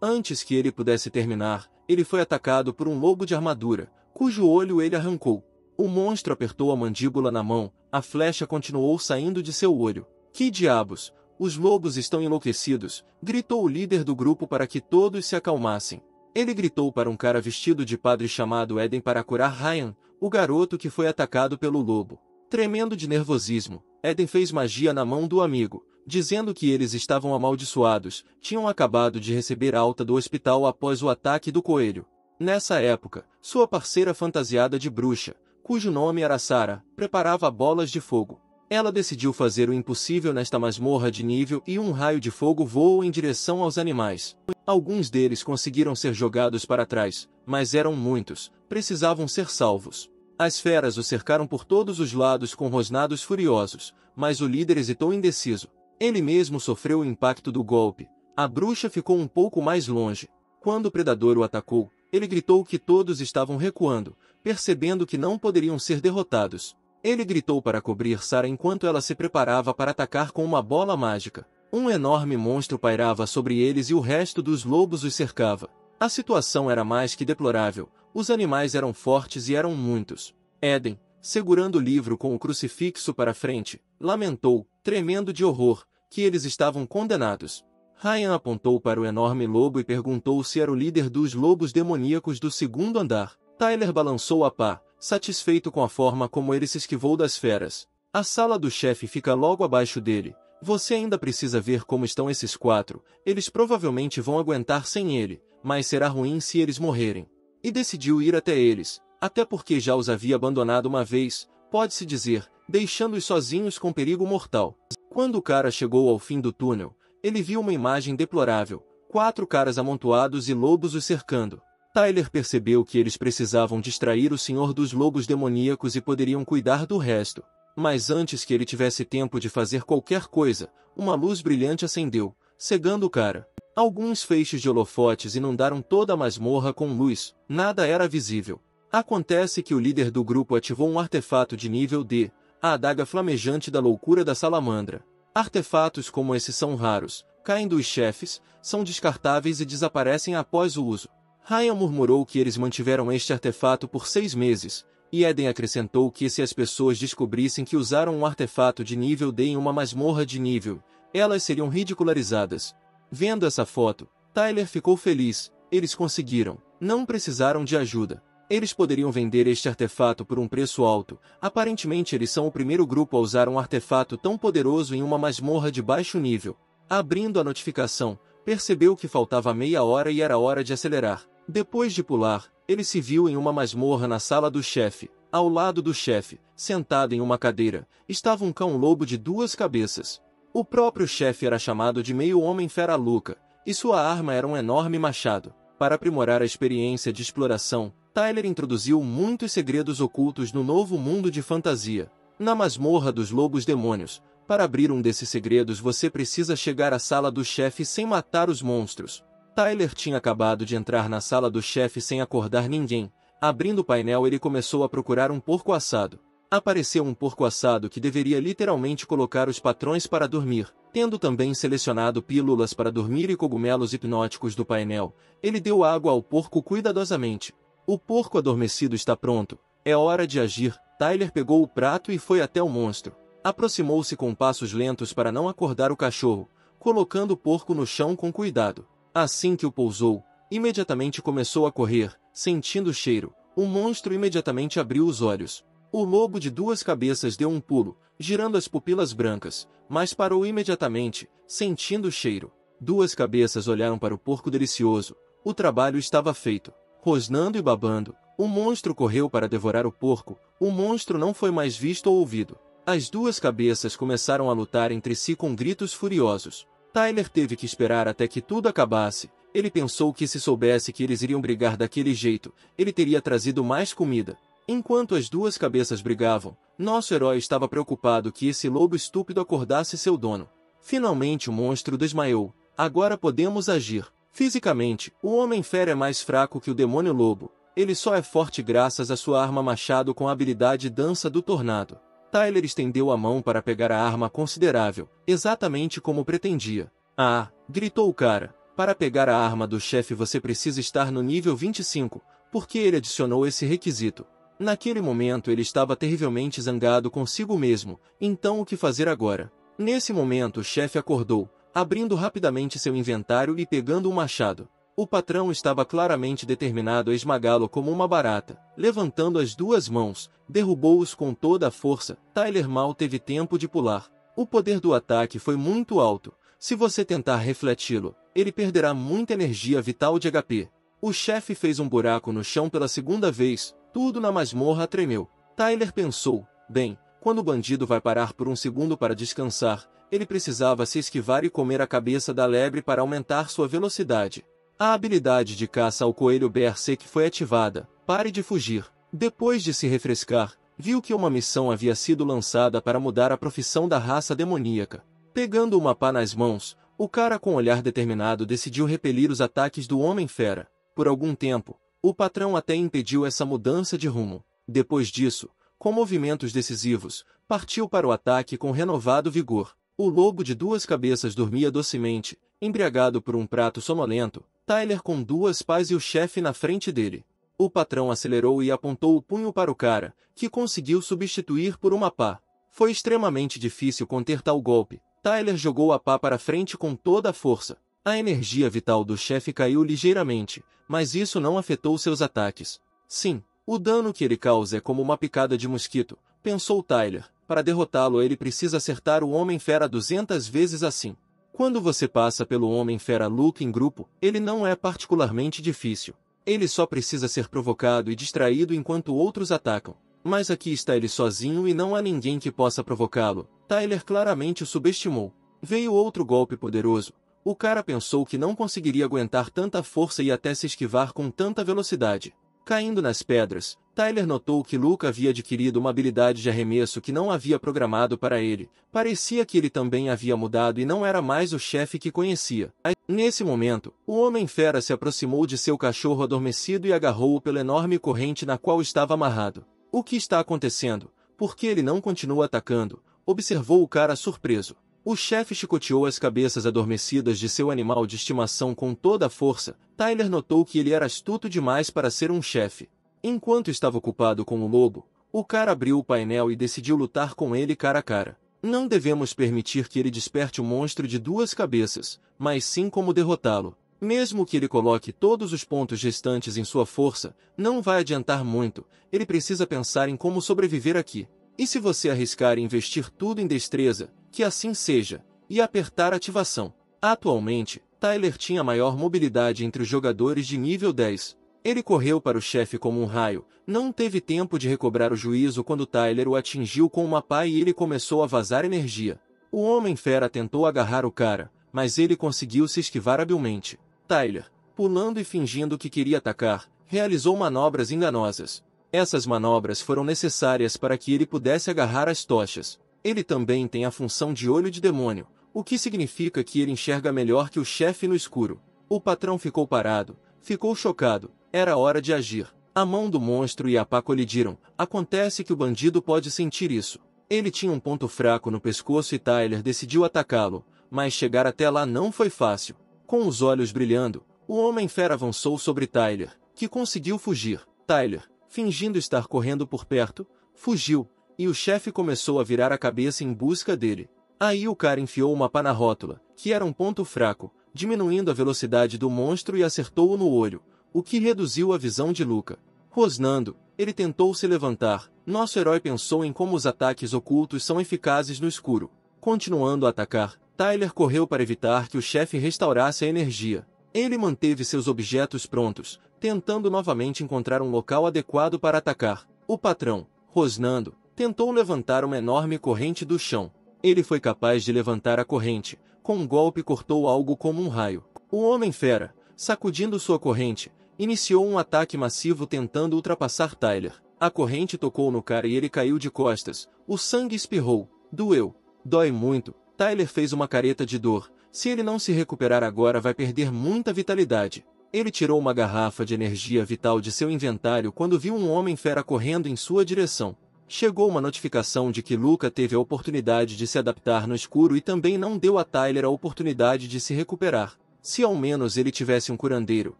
Antes que ele pudesse terminar, ele foi atacado por um lobo de armadura, cujo olho ele arrancou. O monstro apertou a mandíbula na mão, a flecha continuou saindo de seu olho. Que diabos! Os lobos estão enlouquecidos, gritou o líder do grupo para que todos se acalmassem. Ele gritou para um cara vestido de padre chamado Eden para curar Ryan, o garoto que foi atacado pelo lobo. Tremendo de nervosismo, Eden fez magia na mão do amigo, dizendo que eles estavam amaldiçoados, tinham acabado de receber alta do hospital após o ataque do coelho. Nessa época, sua parceira fantasiada de bruxa, cujo nome era Sarah, preparava bolas de fogo. Ela decidiu fazer o impossível nesta masmorra de nível e um raio de fogo voou em direção aos animais. Alguns deles conseguiram ser jogados para trás, mas eram muitos, precisavam ser salvos. As feras o cercaram por todos os lados com rosnados furiosos, mas o líder hesitou indeciso. Ele mesmo sofreu o impacto do golpe. A bruxa ficou um pouco mais longe. Quando o predador o atacou, ele gritou que todos estavam recuando, percebendo que não poderiam ser derrotados. Ele gritou para cobrir Sarah enquanto ela se preparava para atacar com uma bola mágica. Um enorme monstro pairava sobre eles e o resto dos lobos os cercava. A situação era mais que deplorável. Os animais eram fortes e eram muitos. Eden, segurando o livro com o crucifixo para frente, lamentou, tremendo de horror, que eles estavam condenados. Ryan apontou para o enorme lobo e perguntou se era o líder dos lobos demoníacos do segundo andar. Tyler balançou a pá, satisfeito com a forma como ele se esquivou das feras. A sala do chefe fica logo abaixo dele. Você ainda precisa ver como estão esses 4. Eles provavelmente vão aguentar sem ele, mas será ruim se eles morrerem. E decidiu ir até eles, até porque já os havia abandonado uma vez, pode-se dizer, deixando-os sozinhos com perigo mortal. Quando o cara chegou ao fim do túnel, ele viu uma imagem deplorável, 4 caras amontoados e lobos os cercando. Tyler percebeu que eles precisavam distrair o senhor dos lobos demoníacos e poderiam cuidar do resto. Mas antes que ele tivesse tempo de fazer qualquer coisa, uma luz brilhante acendeu, cegando o cara. Alguns feixes de holofotes inundaram toda a masmorra com luz, nada era visível. Acontece que o líder do grupo ativou um artefato de nível D, a adaga flamejante da loucura da salamandra. Artefatos como esse são raros, caem dos chefes, são descartáveis e desaparecem após o uso. Ryan murmurou que eles mantiveram este artefato por 6 meses, e Eden acrescentou que se as pessoas descobrissem que usaram um artefato de nível D em uma masmorra de nível, elas seriam ridicularizadas. Vendo essa foto, Tyler ficou feliz, eles conseguiram, não precisaram de ajuda. Eles poderiam vender este artefato por um preço alto, aparentemente eles são o primeiro grupo a usar um artefato tão poderoso em uma masmorra de baixo nível. Abrindo a notificação, percebeu que faltava meia hora e era hora de acelerar. Depois de pular, ele se viu em uma masmorra na sala do chefe. Ao lado do chefe, sentado em uma cadeira, estava um cão-lobo de 2 cabeças. O próprio chefe era chamado de meio-homem-fera Luca, e sua arma era um enorme machado. Para aprimorar a experiência de exploração, Tyler introduziu muitos segredos ocultos no novo mundo de fantasia. Na masmorra dos lobos demônios, para abrir um desses segredos você precisa chegar à sala do chefe sem matar os monstros. Tyler tinha acabado de entrar na sala do chefe sem acordar ninguém. Abrindo o painel ele começou a procurar um porco assado. Apareceu um porco assado que deveria literalmente colocar os patrões para dormir. Tendo também selecionado pílulas para dormir e cogumelos hipnóticos do painel, ele deu água ao porco cuidadosamente. O porco adormecido está pronto. É hora de agir. Tyler pegou o prato e foi até o monstro. Aproximou-se com passos lentos para não acordar o cachorro, colocando o porco no chão com cuidado. Assim que o pousou, imediatamente começou a correr, sentindo o cheiro. O monstro imediatamente abriu os olhos. O lobo de 2 cabeças deu um pulo, girando as pupilas brancas, mas parou imediatamente, sentindo o cheiro. 2 cabeças olharam para o porco delicioso. O trabalho estava feito. Rosnando e babando, o monstro correu para devorar o porco. O monstro não foi mais visto ou ouvido. As 2 cabeças começaram a lutar entre si com gritos furiosos. Tyler teve que esperar até que tudo acabasse. Ele pensou que se soubesse que eles iriam brigar daquele jeito, ele teria trazido mais comida. Enquanto as 2 cabeças brigavam, nosso herói estava preocupado que esse lobo estúpido acordasse seu dono. Finalmente o monstro desmaiou. Agora podemos agir. Fisicamente, o Homem-Fera é mais fraco que o Demônio Lobo. Ele só é forte graças à sua arma machado com a habilidade Dança do Tornado. Tyler estendeu a mão para pegar a arma considerável, exatamente como pretendia. Ah! Gritou o cara. Para pegar a arma do chefe você precisa estar no nível 25, porque ele adicionou esse requisito. Naquele momento ele estava terrivelmente zangado consigo mesmo, então o que fazer agora? Nesse momento o chefe acordou, abrindo rapidamente seu inventário e pegando um machado. O patrão estava claramente determinado a esmagá-lo como uma barata. Levantando as duas mãos, derrubou-os com toda a força. Tyler mal teve tempo de pular. O poder do ataque foi muito alto. Se você tentar refleti-lo, ele perderá muita energia vital de HP. O chefe fez um buraco no chão pela segunda vez. Tudo na masmorra tremeu. Tyler pensou, bem, quando o bandido vai parar por um segundo para descansar, ele precisava se esquivar e comer a cabeça da lebre para aumentar sua velocidade. A habilidade de caça ao coelho Berserk foi ativada. Pare de fugir. Depois de se refrescar, viu que uma missão havia sido lançada para mudar a profissão da raça demoníaca. Pegando uma pá nas mãos, o cara com olhar determinado decidiu repelir os ataques do Homem-Fera. Por algum tempo, o patrão até impediu essa mudança de rumo. Depois disso, com movimentos decisivos, partiu para o ataque com renovado vigor. O lobo de duas cabeças dormia docemente, embriagado por um prato sonolento. Tyler com duas pás e o chefe na frente dele. O patrão acelerou e apontou o punho para o cara, que conseguiu substituir por uma pá. Foi extremamente difícil conter tal golpe. Tyler jogou a pá para frente com toda a força. A energia vital do chefe caiu ligeiramente, mas isso não afetou seus ataques. Sim, o dano que ele causa é como uma picada de mosquito, pensou Tyler. Para derrotá-lo ele precisa acertar o Homem-Fera 200 vezes assim. Quando você passa pelo Homem-Fera Luke em grupo, ele não é particularmente difícil. Ele só precisa ser provocado e distraído enquanto outros atacam. Mas aqui está ele sozinho e não há ninguém que possa provocá-lo. Tyler claramente o subestimou. Veio outro golpe poderoso. O cara pensou que não conseguiria aguentar tanta força e até se esquivar com tanta velocidade. Caindo nas pedras, Tyler notou que Luke havia adquirido uma habilidade de arremesso que não havia programado para ele. Parecia que ele também havia mudado e não era mais o chefe que conhecia. Nesse momento, o Homem-Fera se aproximou de seu cachorro adormecido e agarrou-o pela enorme corrente na qual estava amarrado. O que está acontecendo? Por que ele não continua atacando? Observou o cara surpreso. O chefe chicoteou as cabeças adormecidas de seu animal de estimação com toda a força. Tyler notou que ele era astuto demais para ser um chefe. Enquanto estava ocupado com o lobo, o cara abriu o painel e decidiu lutar com ele cara a cara. Não devemos permitir que ele desperte o monstro de duas cabeças, mas sim como derrotá-lo. Mesmo que ele coloque todos os pontos restantes em sua força, não vai adiantar muito. Ele precisa pensar em como sobreviver aqui. E se você arriscar e investir tudo em destreza, que assim seja, e apertar ativação. Atualmente, Tyler tinha maior mobilidade entre os jogadores de nível 10. Ele correu para o chefe como um raio, não teve tempo de recobrar o juízo quando Tyler o atingiu com uma pá e ele começou a vazar energia. O Homem-Fera tentou agarrar o cara, mas ele conseguiu se esquivar habilmente. Tyler, pulando e fingindo que queria atacar, realizou manobras enganosas. Essas manobras foram necessárias para que ele pudesse agarrar as tochas. Ele também tem a função de olho de demônio, o que significa que ele enxerga melhor que o chefe no escuro. O patrão ficou parado, ficou chocado, era hora de agir. A mão do monstro e a pá colidiram. Acontece que o bandido pode sentir isso. Ele tinha um ponto fraco no pescoço e Tyler decidiu atacá-lo, mas chegar até lá não foi fácil. Com os olhos brilhando, o Homem-Fera avançou sobre Tyler, que conseguiu fugir. Tyler, fingindo estar correndo por perto, fugiu, e o chefe começou a virar a cabeça em busca dele. Aí o cara enfiou uma pá na rótula, que era um ponto fraco, diminuindo a velocidade do monstro e acertou-o no olho, o que reduziu a visão de Luca. Rosnando, ele tentou se levantar. Nosso herói pensou em como os ataques ocultos são eficazes no escuro. Continuando a atacar, Tyler correu para evitar que o chefe restaurasse a energia. Ele manteve seus objetos prontos, tentando novamente encontrar um local adequado para atacar. O patrão, rosnando, tentou levantar uma enorme corrente do chão. Ele foi capaz de levantar a corrente. Com um golpe cortou algo como um raio. O Homem-Fera, sacudindo sua corrente, iniciou um ataque massivo tentando ultrapassar Tyler. A corrente tocou no cara e ele caiu de costas. O sangue espirrou. Doeu. Dói muito. Tyler fez uma careta de dor. Se ele não se recuperar agora vai perder muita vitalidade. Ele tirou uma garrafa de energia vital de seu inventário quando viu um Homem-Fera correndo em sua direção. Chegou uma notificação de que Luca teve a oportunidade de se adaptar no escuro e também não deu a Tyler a oportunidade de se recuperar. Se ao menos ele tivesse um curandeiro,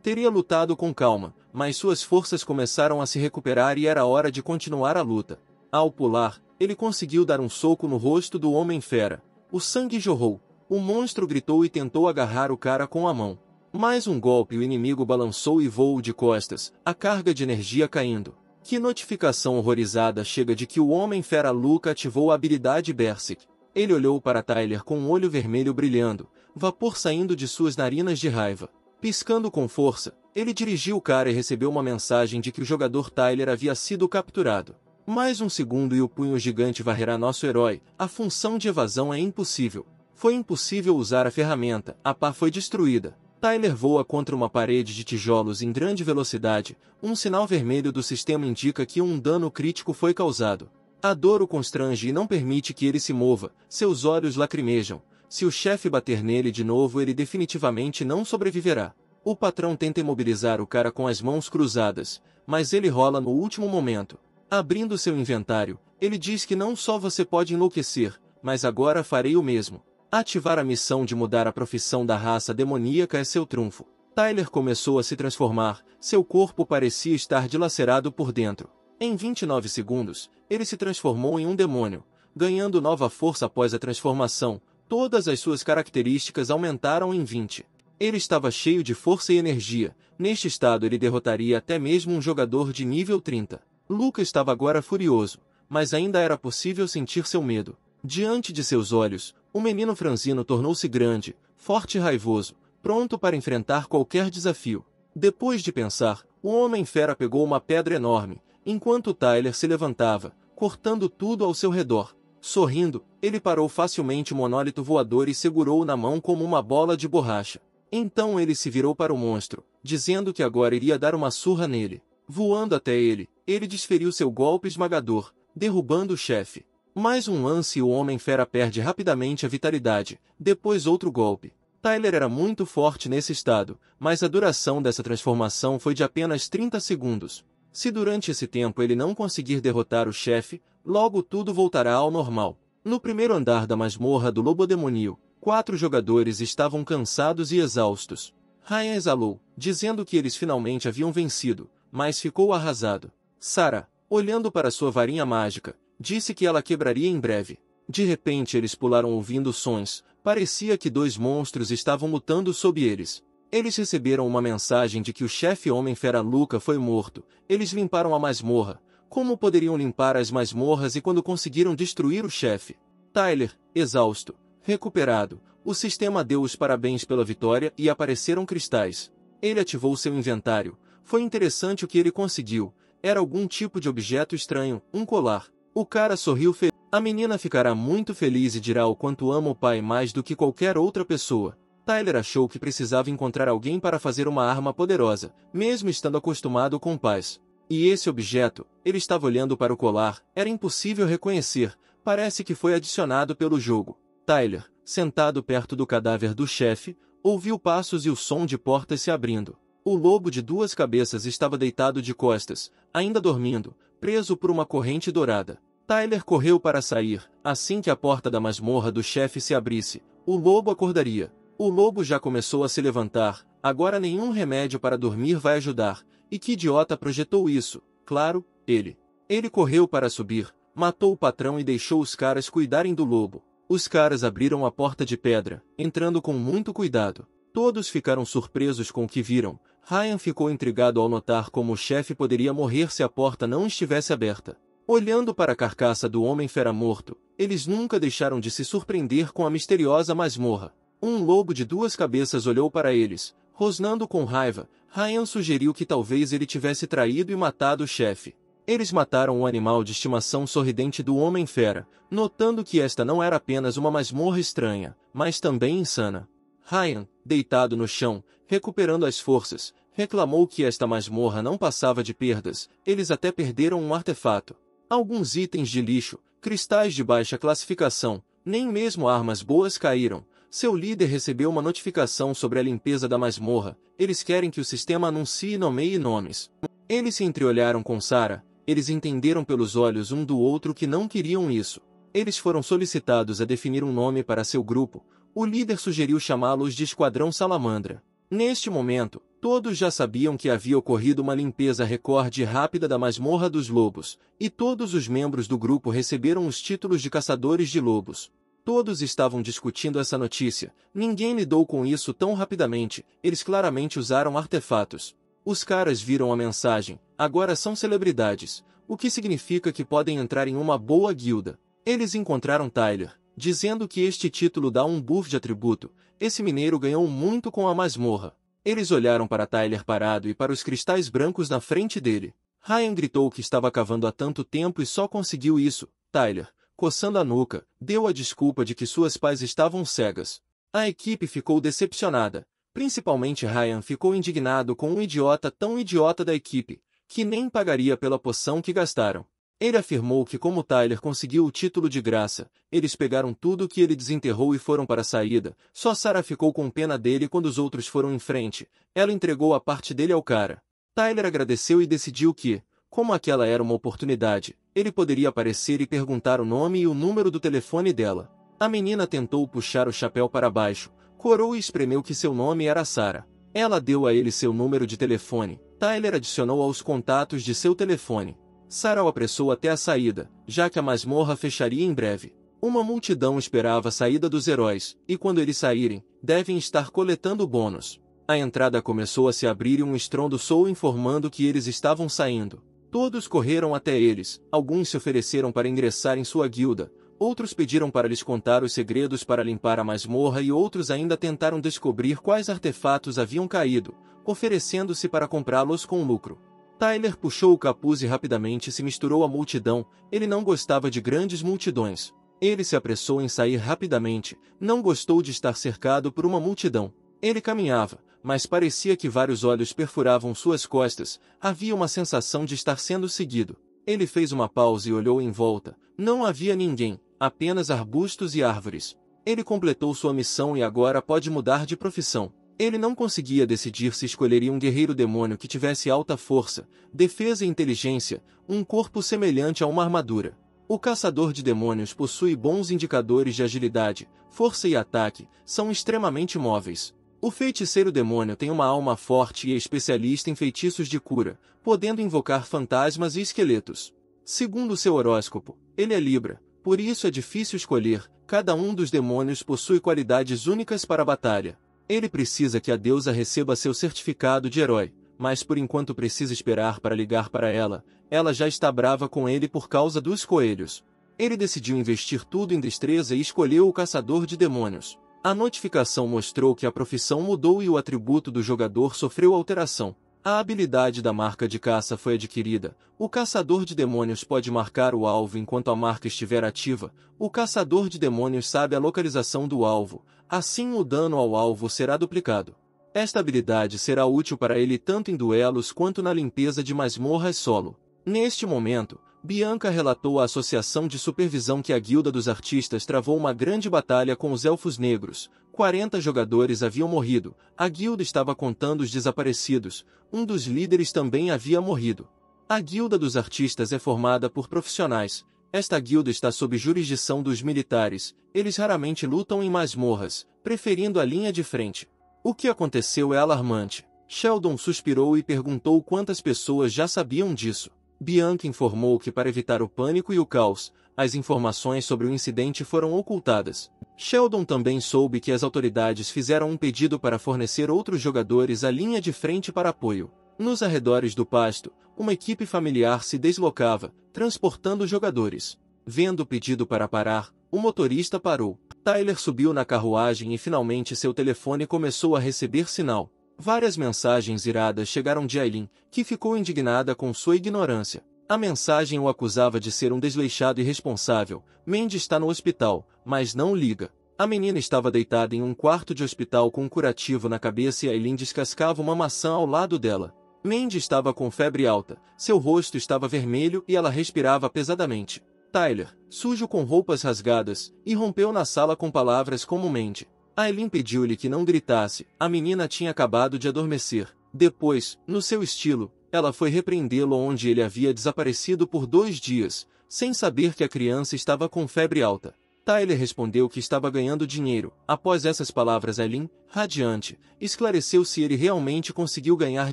teria lutado com calma, mas suas forças começaram a se recuperar e era hora de continuar a luta. Ao pular, ele conseguiu dar um soco no rosto do Homem-Fera. O sangue jorrou. O monstro gritou e tentou agarrar o cara com a mão. Mais um golpe e o inimigo balançou e voou de costas, a carga de energia caindo. Que notificação horrorizada chega de que o Homem-Fera Luca ativou a habilidade Berserk. Ele olhou para Tyler com um olho vermelho brilhando, vapor saindo de suas narinas de raiva. Piscando com força, ele dirigiu o cara e recebeu uma mensagem de que o jogador Tyler havia sido capturado. Mais um segundo e o punho gigante varrerá nosso herói. A função de evasão é impossível. Foi impossível usar a ferramenta, a pá foi destruída. Tyler voa contra uma parede de tijolos em grande velocidade. Um sinal vermelho do sistema indica que um dano crítico foi causado. A dor o constrange e não permite que ele se mova, seus olhos lacrimejam. Se o chefe bater nele de novo, ele definitivamente não sobreviverá. O patrão tenta imobilizar o cara com as mãos cruzadas, mas ele rola no último momento. Abrindo seu inventário, ele diz que não só você pode enlouquecer, mas agora farei o mesmo. Ativar a missão de mudar a profissão da raça demoníaca é seu trunfo. Tyler começou a se transformar, seu corpo parecia estar dilacerado por dentro. Em 29 segundos, ele se transformou em um demônio, ganhando nova força após a transformação. Todas as suas características aumentaram em 20. Ele estava cheio de força e energia. Neste estado ele derrotaria até mesmo um jogador de nível 30. Luca estava agora furioso, mas ainda era possível sentir seu medo. Diante de seus olhos, o menino franzino tornou-se grande, forte e raivoso, pronto para enfrentar qualquer desafio. Depois de pensar, o Homem-Fera pegou uma pedra enorme, enquanto Tyler se levantava, cortando tudo ao seu redor. Sorrindo, ele parou facilmente o monólito voador e segurou-o na mão como uma bola de borracha. Então ele se virou para o monstro, dizendo que agora iria dar uma surra nele. Voando até ele, ele desferiu seu golpe esmagador, derrubando o chefe. Mais um lance e o Homem-Fera perde rapidamente a vitalidade, depois outro golpe. Tyler era muito forte nesse estado, mas a duração dessa transformação foi de apenas 30 segundos. Se durante esse tempo ele não conseguir derrotar o chefe, logo tudo voltará ao normal. No primeiro andar da masmorra do Lobodemonio, 4 jogadores estavam cansados e exaustos. Ryan exalou, dizendo que eles finalmente haviam vencido, mas ficou arrasado. Sarah, olhando para sua varinha mágica, disse que ela quebraria em breve. De repente eles pularam ouvindo sons, parecia que 2 monstros estavam lutando sob eles. Eles receberam uma mensagem de que o chefe Homem-Fera Luca foi morto. Eles limparam a masmorra. Como poderiam limpar as masmorras e quando conseguiram destruir o chefe? Tyler, exausto, recuperado, o sistema deu os parabéns pela vitória e apareceram cristais. Ele ativou seu inventário. Foi interessante o que ele conseguiu. Era algum tipo de objeto estranho, um colar. O cara sorriu feliz. A menina ficará muito feliz e dirá o quanto ama o pai mais do que qualquer outra pessoa. Tyler achou que precisava encontrar alguém para fazer uma arma poderosa, mesmo estando acostumado com paz. E esse objeto, ele estava olhando para o colar, era impossível reconhecer, parece que foi adicionado pelo jogo. Tyler, sentado perto do cadáver do chefe, ouviu passos e o som de portas se abrindo. O lobo de 2 cabeças estava deitado de costas, ainda dormindo, preso por uma corrente dourada. Tyler correu para sair. Assim que a porta da masmorra do chefe se abrisse, o lobo acordaria. O lobo já começou a se levantar. Agora nenhum remédio para dormir vai ajudar. E que idiota projetou isso? Claro, ele. Ele correu para subir, matou o patrão e deixou os caras cuidarem do lobo. Os caras abriram a porta de pedra, entrando com muito cuidado. Todos ficaram surpresos com o que viram. Ryan ficou intrigado ao notar como o chefe poderia morrer se a porta não estivesse aberta. Olhando para a carcaça do Homem-Fera morto, eles nunca deixaram de se surpreender com a misteriosa masmorra. Um lobo de 2 cabeças olhou para eles, rosnando com raiva. Ryan sugeriu que talvez ele tivesse traído e matado o chefe. Eles mataram o animal de estimação sorridente do Homem-Fera, notando que esta não era apenas uma masmorra estranha, mas também insana. Ryan, deitado no chão, recuperando as forças, reclamou que esta masmorra não passava de perdas. Eles até perderam um artefato. Alguns itens de lixo, cristais de baixa classificação, nem mesmo armas boas caíram. Seu líder recebeu uma notificação sobre a limpeza da masmorra. Eles querem que o sistema anuncie e nomeie nomes. Eles se entreolharam com Sarah. Eles entenderam pelos olhos um do outro que não queriam isso. Eles foram solicitados a definir um nome para seu grupo. O líder sugeriu chamá-los de Esquadrão Salamandra. Neste momento, todos já sabiam que havia ocorrido uma limpeza recorde e rápida da Masmorra dos Lobos, e todos os membros do grupo receberam os títulos de Caçadores de Lobos. Todos estavam discutindo essa notícia. Ninguém lidou com isso tão rapidamente. Eles claramente usaram artefatos. Os caras viram a mensagem. Agora são celebridades. O que significa que podem entrar em uma boa guilda. Eles encontraram Tyler, dizendo que este título dá um buff de atributo. Esse mineiro ganhou muito com a masmorra. Eles olharam para Tyler parado e para os cristais brancos na frente dele. Ryan gritou que estava cavando há tanto tempo e só conseguiu isso. Tyler, coçando a nuca, deu a desculpa de que suas pás estavam cegas. A equipe ficou decepcionada. Principalmente Ryan ficou indignado com um idiota tão idiota da equipe, que nem pagaria pela poção que gastaram. Ele afirmou que como Tyler conseguiu o título de graça, eles pegaram tudo que ele desenterrou e foram para a saída. Só Sarah ficou com pena dele quando os outros foram em frente. Ela entregou a parte dele ao cara. Tyler agradeceu e decidiu que, como aquela era uma oportunidade, ele poderia aparecer e perguntar o nome e o número do telefone dela. A menina tentou puxar o chapéu para baixo, corou e espremeu que seu nome era Sarah. Ela deu a ele seu número de telefone. Tyler adicionou aos contatos de seu telefone. Sarah o apressou até a saída, já que a masmorra fecharia em breve. Uma multidão esperava a saída dos heróis, e quando eles saírem, devem estar coletando bônus. A entrada começou a se abrir e um estrondo soou informando que eles estavam saindo. Todos correram até eles, alguns se ofereceram para ingressar em sua guilda, outros pediram para lhes contar os segredos para limpar a masmorra e outros ainda tentaram descobrir quais artefatos haviam caído, oferecendo-se para comprá-los com lucro. Tyler puxou o capuz e rapidamente se misturou à multidão. Ele não gostava de grandes multidões. Ele se apressou em sair rapidamente, não gostou de estar cercado por uma multidão. Ele caminhava, mas parecia que vários olhos perfuravam suas costas. Havia uma sensação de estar sendo seguido. Ele fez uma pausa e olhou em volta. Não havia ninguém, apenas arbustos e árvores. Ele completou sua missão e agora pode mudar de profissão. Ele não conseguia decidir se escolheria um guerreiro demônio que tivesse alta força, defesa e inteligência, um corpo semelhante a uma armadura. O caçador de demônios possui bons indicadores de agilidade, força e ataque, são extremamente móveis. O feiticeiro demônio tem uma alma forte e é especialista em feitiços de cura, podendo invocar fantasmas e esqueletos. Segundo seu horóscopo, ele é Libra, por isso é difícil escolher. Cada um dos demônios possui qualidades únicas para a batalha. Ele precisa que a deusa receba seu certificado de herói, mas por enquanto precisa esperar para ligar para ela. Ela já está brava com ele por causa dos coelhos. Ele decidiu investir tudo em destreza e escolheu o caçador de demônios. A notificação mostrou que a profissão mudou e o atributo do jogador sofreu alteração. A habilidade da marca de caça foi adquirida. O caçador de demônios pode marcar o alvo enquanto a marca estiver ativa. O caçador de demônios sabe a localização do alvo, assim o dano ao alvo será duplicado. Esta habilidade será útil para ele tanto em duelos quanto na limpeza de masmorras solo. Neste momento, Bianca relatou à Associação de Supervisão que a Guilda dos Artistas travou uma grande batalha com os Elfos Negros. 40 jogadores haviam morrido, a guilda estava contando os desaparecidos, um dos líderes também havia morrido. A Guilda dos Artistas é formada por profissionais. Esta guilda está sob jurisdição dos militares, eles raramente lutam em masmorras, preferindo a linha de frente. O que aconteceu é alarmante. Sheldon suspirou e perguntou quantas pessoas já sabiam disso. Bianca informou que para evitar o pânico e o caos, as informações sobre o incidente foram ocultadas. Sheldon também soube que as autoridades fizeram um pedido para fornecer outros jogadores à linha de frente para apoio. Nos arredores do pasto, uma equipe familiar se deslocava, transportando jogadores. Vendo o pedido para parar, o motorista parou. Tyler subiu na carruagem e finalmente seu telefone começou a receber sinal. Várias mensagens iradas chegaram de Aileen, que ficou indignada com sua ignorância. A mensagem o acusava de ser um desleixado e irresponsável. Mandy está no hospital, mas não liga. A menina estava deitada em um quarto de hospital com um curativo na cabeça e Aileen descascava uma maçã ao lado dela. Mandy estava com febre alta, seu rosto estava vermelho e ela respirava pesadamente. Tyler, sujo com roupas rasgadas, irrompeu na sala com palavras como Mandy. Aileen pediu-lhe que não gritasse, a menina tinha acabado de adormecer. Depois, no seu estilo, ela foi repreendê-lo onde ele havia desaparecido por 2 dias, sem saber que a criança estava com febre alta. Tyler respondeu que estava ganhando dinheiro. Após essas palavras, Aileen, radiante, esclareceu se ele realmente conseguiu ganhar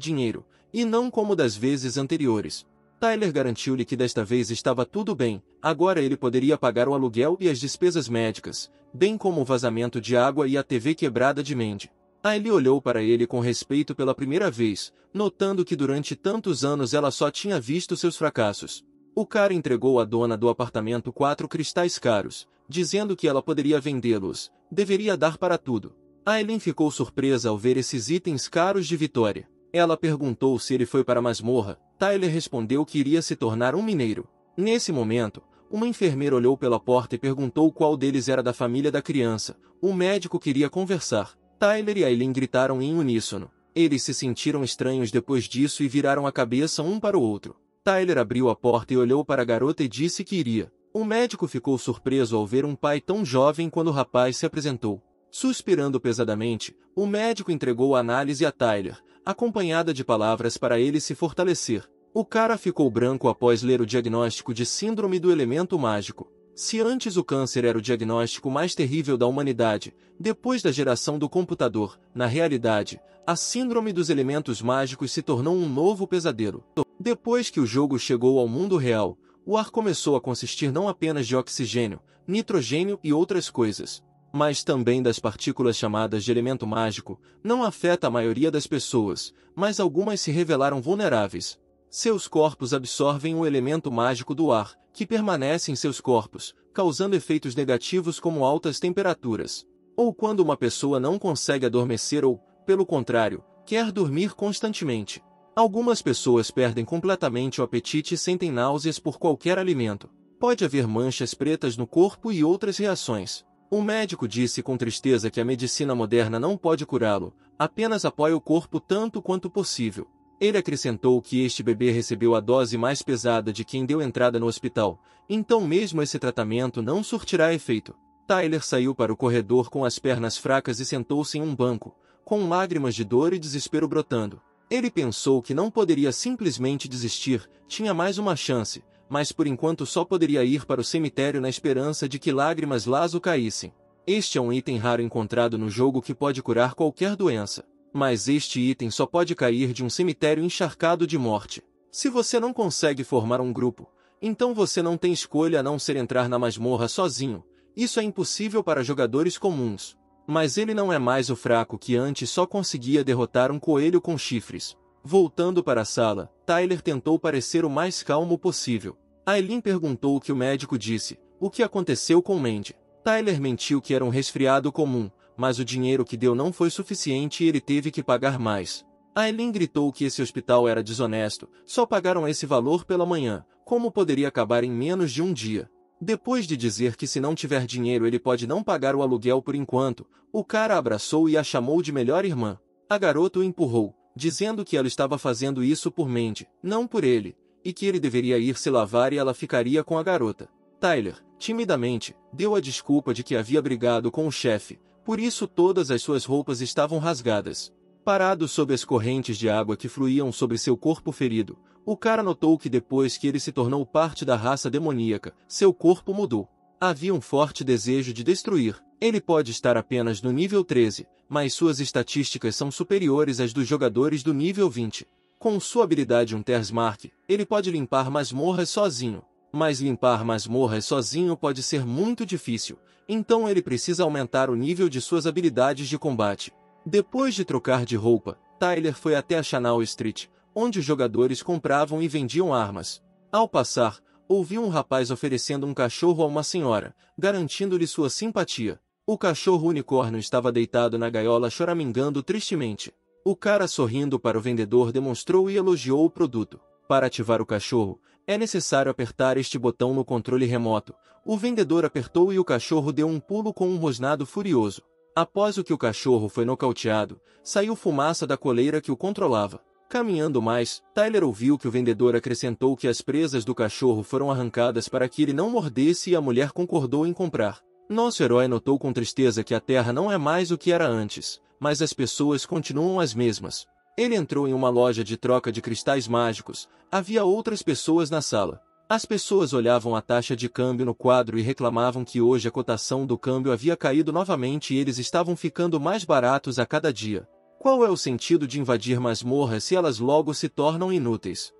dinheiro, e não como das vezes anteriores. Tyler garantiu-lhe que desta vez estava tudo bem, agora ele poderia pagar o aluguel e as despesas médicas. bem como o vazamento de água e a TV quebrada de Mandy. Ailey olhou para ele com respeito pela primeira vez, notando que durante tantos anos ela só tinha visto seus fracassos. O cara entregou à dona do apartamento 4 cristais caros, dizendo que ela poderia vendê-los, deveria dar para tudo. Aileen ficou surpresa ao ver esses itens caros de Vitória. Ela perguntou se ele foi para a masmorra. Tyler respondeu que iria se tornar um mineiro. Nesse momento, uma enfermeira olhou pela porta e perguntou qual deles era da família da criança. O médico queria conversar. Tyler e Aileen gritaram em uníssono. Eles se sentiram estranhos depois disso e viraram a cabeça um para o outro. Tyler abriu a porta e olhou para a garota e disse que iria. O médico ficou surpreso ao ver um pai tão jovem quando o rapaz se apresentou. Suspirando pesadamente, o médico entregou a análise a Tyler, acompanhada de palavras para ele se fortalecer. O cara ficou branco após ler o diagnóstico de síndrome do elemento mágico. Se antes o câncer era o diagnóstico mais terrível da humanidade, depois da geração do computador, na realidade, a síndrome dos elementos mágicos se tornou um novo pesadelo. Depois que o jogo chegou ao mundo real, o ar começou a consistir não apenas de oxigênio, nitrogênio e outras coisas, mas também das partículas chamadas de elemento mágico. Não afeta a maioria das pessoas, mas algumas se revelaram vulneráveis. Seus corpos absorvem o elemento mágico do ar, que permanece em seus corpos, causando efeitos negativos como altas temperaturas. Ou quando uma pessoa não consegue adormecer ou, pelo contrário, quer dormir constantemente. Algumas pessoas perdem completamente o apetite e sentem náuseas por qualquer alimento. Pode haver manchas pretas no corpo e outras reações. O médico disse com tristeza que a medicina moderna não pode curá-lo, apenas apoia o corpo tanto quanto possível. Ele acrescentou que este bebê recebeu a dose mais pesada de quem deu entrada no hospital, então mesmo esse tratamento não surtirá efeito. Tyler saiu para o corredor com as pernas fracas e sentou-se em um banco, com lágrimas de dor e desespero brotando. Ele pensou que não poderia simplesmente desistir, tinha mais uma chance, mas por enquanto só poderia ir para o cemitério na esperança de que lágrimas Lazo caíssem. Este é um item raro encontrado no jogo que pode curar qualquer doença. Mas este item só pode cair de um cemitério encharcado de morte. Se você não consegue formar um grupo, então você não tem escolha a não ser entrar na masmorra sozinho. Isso é impossível para jogadores comuns. Mas ele não é mais o fraco que antes só conseguia derrotar um coelho com chifres. Voltando para a sala, Tyler tentou parecer o mais calmo possível. Aileen perguntou o que o médico disse, o que aconteceu com Mandy. Tyler mentiu que era um resfriado comum, mas o dinheiro que deu não foi suficiente e ele teve que pagar mais. Aileen gritou que esse hospital era desonesto, só pagaram esse valor pela manhã, como poderia acabar em menos de um dia. Depois de dizer que se não tiver dinheiro ele pode não pagar o aluguel por enquanto, o cara a abraçou e a chamou de melhor irmã. A garota o empurrou, dizendo que ela estava fazendo isso por Mandy, não por ele, e que ele deveria ir se lavar e ela ficaria com a garota. Tyler, timidamente, deu a desculpa de que havia brigado com o chefe, por isso todas as suas roupas estavam rasgadas. Parado sob as correntes de água que fluíam sobre seu corpo ferido, o cara notou que depois que ele se tornou parte da raça demoníaca, seu corpo mudou. Havia um forte desejo de destruir. Ele pode estar apenas no nível 13, mas suas estatísticas são superiores às dos jogadores do nível 20. Com sua habilidade Untersmark, ele pode limpar masmorras sozinho. Mas limpar masmorras sozinho pode ser muito difícil, então ele precisa aumentar o nível de suas habilidades de combate. Depois de trocar de roupa, Tyler foi até a Canal Street, onde os jogadores compravam e vendiam armas. Ao passar, ouviu um rapaz oferecendo um cachorro a uma senhora, garantindo-lhe sua simpatia. O cachorro unicórnio estava deitado na gaiola choramingando tristemente. O cara sorrindo para o vendedor demonstrou e elogiou o produto. Para ativar o cachorro, é necessário apertar este botão no controle remoto. O vendedor apertou e o cachorro deu um pulo com um rosnado furioso. Após o que o cachorro foi nocauteado, saiu fumaça da coleira que o controlava. Caminhando mais, Tyler ouviu que o vendedor acrescentou que as presas do cachorro foram arrancadas para que ele não mordesse e a mulher concordou em comprar. Nosso herói notou com tristeza que a Terra não é mais o que era antes, mas as pessoas continuam as mesmas. Ele entrou em uma loja de troca de cristais mágicos. Havia outras pessoas na sala. As pessoas olhavam a taxa de câmbio no quadro e reclamavam que hoje a cotação do câmbio havia caído novamente e eles estavam ficando mais baratos a cada dia. Qual é o sentido de invadir masmorras se elas logo se tornam inúteis?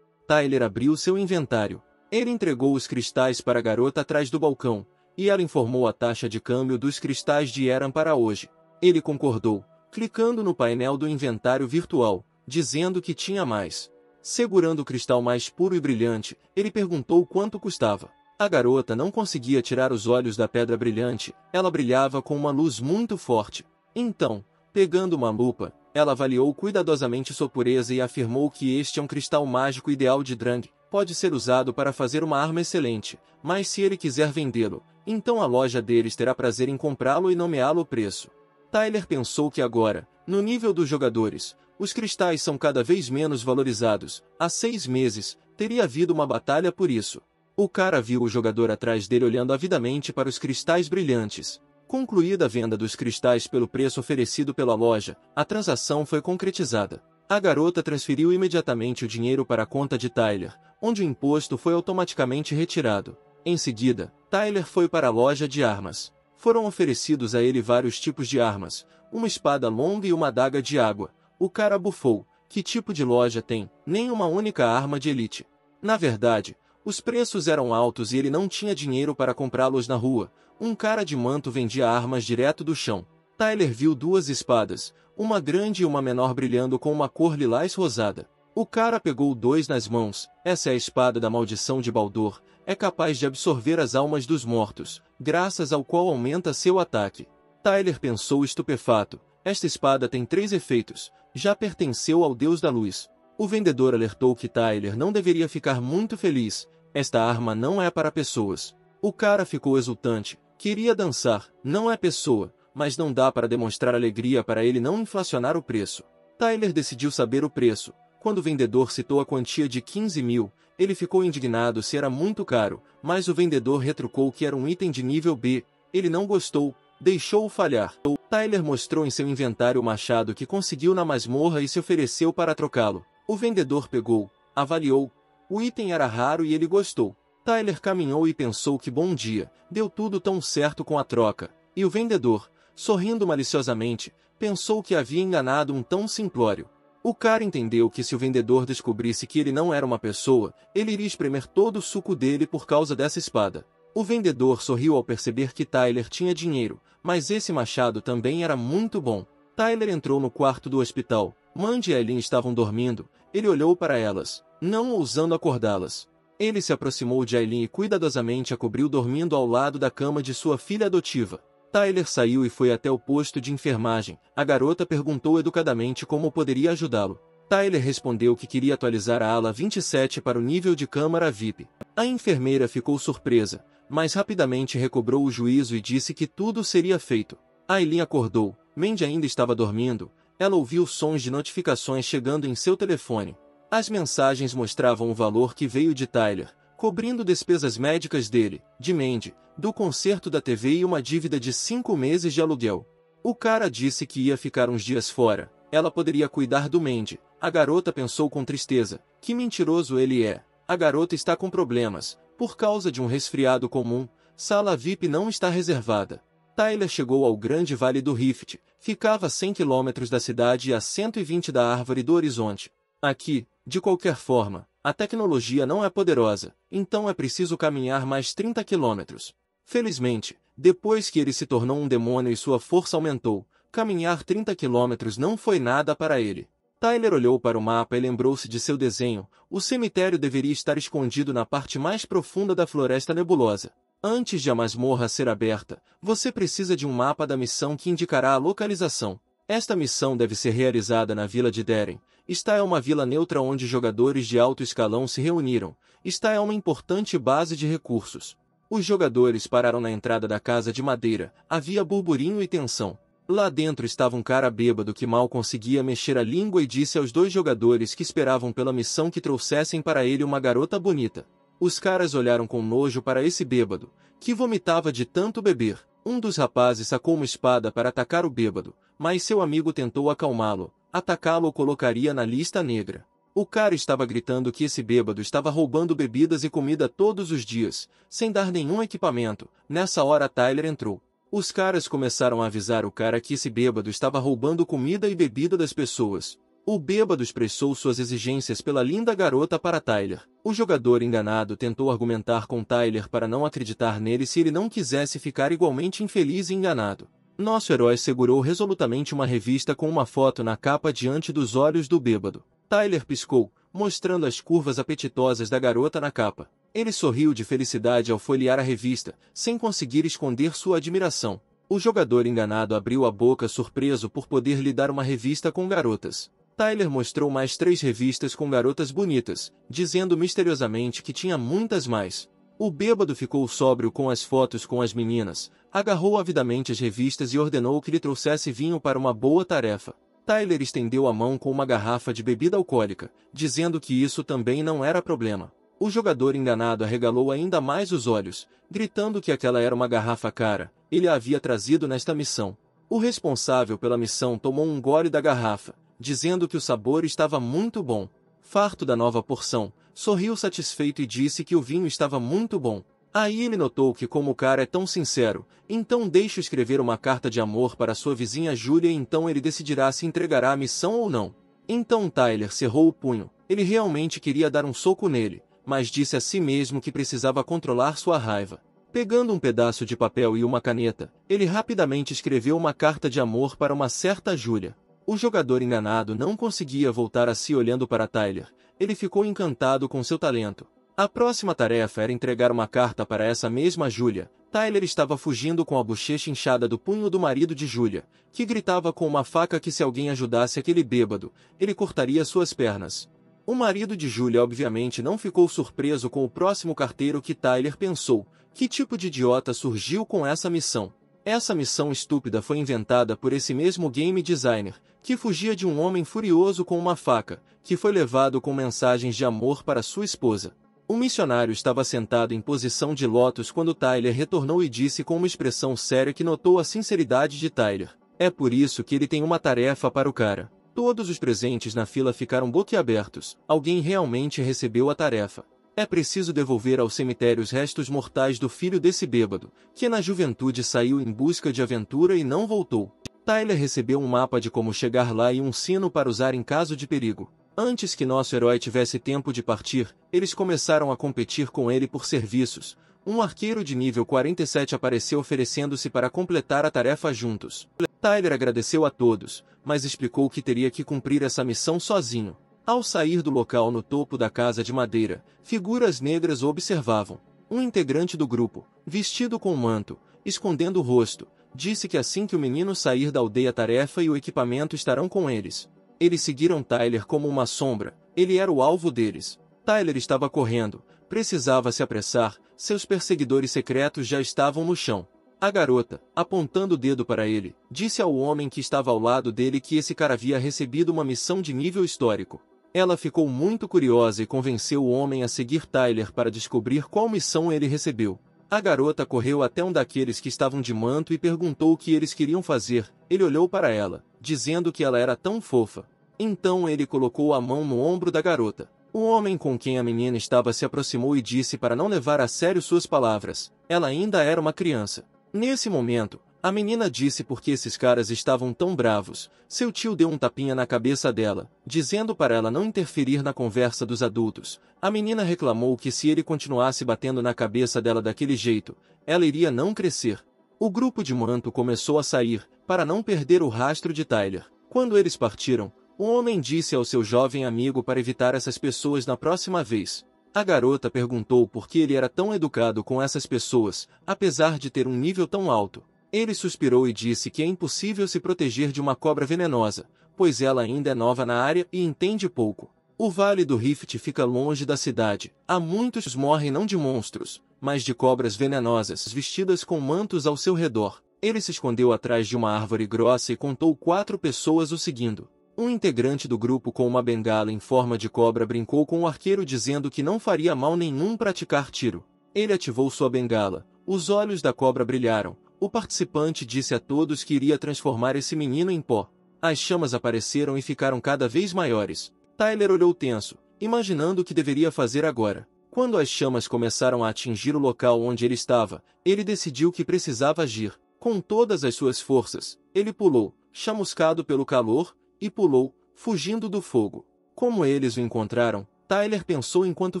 Tyler abriu seu inventário. Ele entregou os cristais para a garota atrás do balcão. e ela informou a taxa de câmbio dos cristais de Eram para hoje. Ele concordou, clicando no painel do inventário virtual, dizendo que tinha mais. Segurando o cristal mais puro e brilhante, ele perguntou quanto custava. A garota não conseguia tirar os olhos da pedra brilhante, ela brilhava com uma luz muito forte. Então, pegando uma lupa, ela avaliou cuidadosamente sua pureza e afirmou que este é um cristal mágico ideal de Drang, pode ser usado para fazer uma arma excelente, mas se ele quiser vendê-lo, então a loja deles terá prazer em comprá-lo e nomeá-lo o preço. Tyler pensou que agora, no nível dos jogadores, os cristais são cada vez menos valorizados. Há 6 meses, teria havido uma batalha por isso. O cara viu o jogador atrás dele olhando avidamente para os cristais brilhantes. Concluída a venda dos cristais pelo preço oferecido pela loja, a transação foi concretizada. A garota transferiu imediatamente o dinheiro para a conta de Tyler, onde o imposto foi automaticamente retirado. Em seguida, Tyler foi para a loja de armas. Foram oferecidos a ele vários tipos de armas, uma espada longa e uma adaga de água. O cara bufou. Que tipo de loja tem? Nem uma única arma de elite. Na verdade, os preços eram altos e ele não tinha dinheiro para comprá-los na rua. Um cara de manto vendia armas direto do chão. Tyler viu 2 espadas, uma grande e uma menor brilhando com uma cor lilás rosada. O cara pegou 2 nas mãos. Essa é a espada da maldição de Baldur. É capaz de absorver as almas dos mortos, graças ao qual aumenta seu ataque. Tyler pensou estupefato. Esta espada tem 3 efeitos. Já pertenceu ao Deus da Luz. O vendedor alertou que Tyler não deveria ficar muito feliz. Esta arma não é para pessoas. O cara ficou exultante. Queria dançar. Não é pessoa, mas não dá para demonstrar alegria para ele não inflacionar o preço. Tyler decidiu saber o preço. Quando o vendedor citou a quantia de 15 mil, ele ficou indignado se era muito caro, mas o vendedor retrucou que era um item de nível B. Ele não gostou, deixou-o falhar. Tyler mostrou em seu inventário o machado que conseguiu na masmorra e se ofereceu para trocá-lo. O vendedor pegou, avaliou. O item era raro e ele gostou. Tyler caminhou e pensou que bom dia, deu tudo tão certo com a troca. E o vendedor, sorrindo maliciosamente, pensou que havia enganado um tão simplório. O cara entendeu que se o vendedor descobrisse que ele não era uma pessoa, ele iria espremer todo o suco dele por causa dessa espada. O vendedor sorriu ao perceber que Tyler tinha dinheiro, mas esse machado também era muito bom. Tyler entrou no quarto do hospital. Mandy e Aileen estavam dormindo. Ele olhou para elas, não ousando acordá-las. Ele se aproximou de Aileen e cuidadosamente a cobriu dormindo ao lado da cama de sua filha adotiva. Tyler saiu e foi até o posto de enfermagem. A garota perguntou educadamente como poderia ajudá-lo. Tyler respondeu que queria atualizar a ala 27 para o nível de câmara VIP. A enfermeira ficou surpresa, mas rapidamente recobrou o juízo e disse que tudo seria feito. Aileen acordou. Mandy ainda estava dormindo. Ela ouviu sons de notificações chegando em seu telefone. As mensagens mostravam o valor que veio de Tyler, cobrindo despesas médicas dele, de Mandy, do conserto da TV e uma dívida de 5 meses de aluguel. O cara disse que ia ficar uns dias fora. Ela poderia cuidar do Mandy. A garota pensou com tristeza. Que mentiroso ele é. A garota está com problemas. Por causa de um resfriado comum, sala VIP não está reservada. Tyler chegou ao Grande Vale do Rift. Ficava a 100 km da cidade e a 120 da Árvore do Horizonte. Aqui, de qualquer forma, a tecnologia não é poderosa, então é preciso caminhar mais 30 km. Felizmente, depois que ele se tornou um demônio e sua força aumentou, caminhar 30 km não foi nada para ele. Tyler olhou para o mapa e lembrou-se de seu desenho. O cemitério deveria estar escondido na parte mais profunda da Floresta Nebulosa. Antes de a masmorra ser aberta, você precisa de um mapa da missão que indicará a localização. Esta missão deve ser realizada na vila de Deren. Esta é uma vila neutra onde jogadores de alto escalão se reuniram. Esta é uma importante base de recursos. Os jogadores pararam na entrada da casa de madeira. Havia burburinho e tensão. Lá dentro estava um cara bêbado que mal conseguia mexer a língua e disse aos 2 jogadores que esperavam pela missão que trouxessem para ele uma garota bonita. Os caras olharam com nojo para esse bêbado, que vomitava de tanto beber. Um dos rapazes sacou uma espada para atacar o bêbado, mas seu amigo tentou acalmá-lo. Atacá-lo o colocaria na lista negra. O cara estava gritando que esse bêbado estava roubando bebidas e comida todos os dias, sem dar nenhum equipamento. Nessa hora Tyler entrou. Os caras começaram a avisar o cara que esse bêbado estava roubando comida e bebida das pessoas. O bêbado expressou suas exigências pela linda garota para Tyler. O jogador enganado tentou argumentar com Tyler para não acreditar nele se ele não quisesse ficar igualmente infeliz e enganado. Nosso herói segurou resolutamente uma revista com uma foto na capa diante dos olhos do bêbado. Tyler piscou, mostrando as curvas apetitosas da garota na capa. Ele sorriu de felicidade ao folhear a revista, sem conseguir esconder sua admiração. O jogador enganado abriu a boca surpreso por poder lhe dar uma revista com garotas. Tyler mostrou mais 3 revistas com garotas bonitas, dizendo misteriosamente que tinha muitas mais. O bêbado ficou sóbrio com as fotos com as meninas, agarrou avidamente as revistas e ordenou que lhe trouxesse vinho para uma boa tarefa. Tyler estendeu a mão com uma garrafa de bebida alcoólica, dizendo que isso também não era problema. O jogador enganado arregalou ainda mais os olhos, gritando que aquela era uma garrafa cara, ele a havia trazido nesta missão. O responsável pela missão tomou um gole da garrafa, dizendo que o sabor estava muito bom. Farto da nova porção, sorriu satisfeito e disse que o vinho estava muito bom. Aí ele notou que como o cara é tão sincero, então deixe-o escrever uma carta de amor para sua vizinha Julia e então ele decidirá se entregará à missão ou não. Então Tyler cerrou o punho, ele realmente queria dar um soco nele, mas disse a si mesmo que precisava controlar sua raiva. Pegando um pedaço de papel e uma caneta, ele rapidamente escreveu uma carta de amor para uma certa Julia. O jogador enganado não conseguia voltar a si olhando para Tyler, ele ficou encantado com seu talento. A próxima tarefa era entregar uma carta para essa mesma Julia. Tyler estava fugindo com a bochecha inchada do punho do marido de Julia, que gritava com uma faca que se alguém ajudasse aquele bêbado, ele cortaria suas pernas. O marido de Julia obviamente não ficou surpreso com o próximo carteiro que Tyler pensou, que tipo de idiota surgiu com essa missão? Essa missão estúpida foi inventada por esse mesmo game designer, que fugia de um homem furioso com uma faca, que foi levado com mensagens de amor para sua esposa. O missionário estava sentado em posição de lótus quando Tyler retornou e disse com uma expressão séria que notou a sinceridade de Tyler. É por isso que ele tem uma tarefa para o cara. Todos os presentes na fila ficaram boquiabertos. Alguém realmente recebeu a tarefa. É preciso devolver ao cemitério os restos mortais do filho desse bêbado, que na juventude saiu em busca de aventura e não voltou. Tyler recebeu um mapa de como chegar lá e um sino para usar em caso de perigo. Antes que nosso herói tivesse tempo de partir, eles começaram a competir com ele por serviços. Um arqueiro de nível 47 apareceu oferecendo-se para completar a tarefa juntos. Tyler agradeceu a todos, mas explicou que teria que cumprir essa missão sozinho. Ao sair do local no topo da casa de madeira, figuras negras o observavam. Um integrante do grupo, vestido com um manto, escondendo o rosto, disse que assim que o menino sair da aldeia a tarefa e o equipamento estarão com eles. Eles seguiram Tyler como uma sombra, ele era o alvo deles. Tyler estava correndo, precisava se apressar, seus perseguidores secretos já estavam no chão. A garota, apontando o dedo para ele, disse ao homem que estava ao lado dele que esse cara havia recebido uma missão de nível histórico. Ela ficou muito curiosa e convenceu o homem a seguir Tyler para descobrir qual missão ele recebeu. A garota correu até um daqueles que estavam de manto e perguntou o que eles queriam fazer. Ele olhou para ela, dizendo que ela era tão fofa. Então ele colocou a mão no ombro da garota. O homem com quem a menina estava se aproximou e disse para não levar a sério suas palavras. Ela ainda era uma criança. Nesse momento, a menina disse por que esses caras estavam tão bravos. Seu tio deu um tapinha na cabeça dela, dizendo para ela não interferir na conversa dos adultos. A menina reclamou que se ele continuasse batendo na cabeça dela daquele jeito, ela iria não crescer. O grupo de manto começou a sair, para não perder o rastro de Tyler. Quando eles partiram, o homem disse ao seu jovem amigo para evitar essas pessoas na próxima vez. A garota perguntou por que ele era tão educado com essas pessoas, apesar de ter um nível tão alto. Ele suspirou e disse que é impossível se proteger de uma cobra venenosa, pois ela ainda é nova na área e entende pouco. O Vale do Rift fica longe da cidade. Há muitos morrem não de monstros, mas de cobras venenosas vestidas com mantos ao seu redor. Ele se escondeu atrás de uma árvore grossa e contou 4 pessoas o seguindo. Um integrante do grupo com uma bengala em forma de cobra brincou com o arqueiro dizendo que não faria mal nenhum praticar tiro. Ele ativou sua bengala. Os olhos da cobra brilharam. O participante disse a todos que iria transformar esse menino em pó. As chamas apareceram e ficaram cada vez maiores. Tyler olhou tenso, imaginando o que deveria fazer agora. Quando as chamas começaram a atingir o local onde ele estava, ele decidiu que precisava agir. Com todas as suas forças, ele pulou, chamuscado pelo calor, e pulou, fugindo do fogo. Como eles o encontraram, Tyler pensou enquanto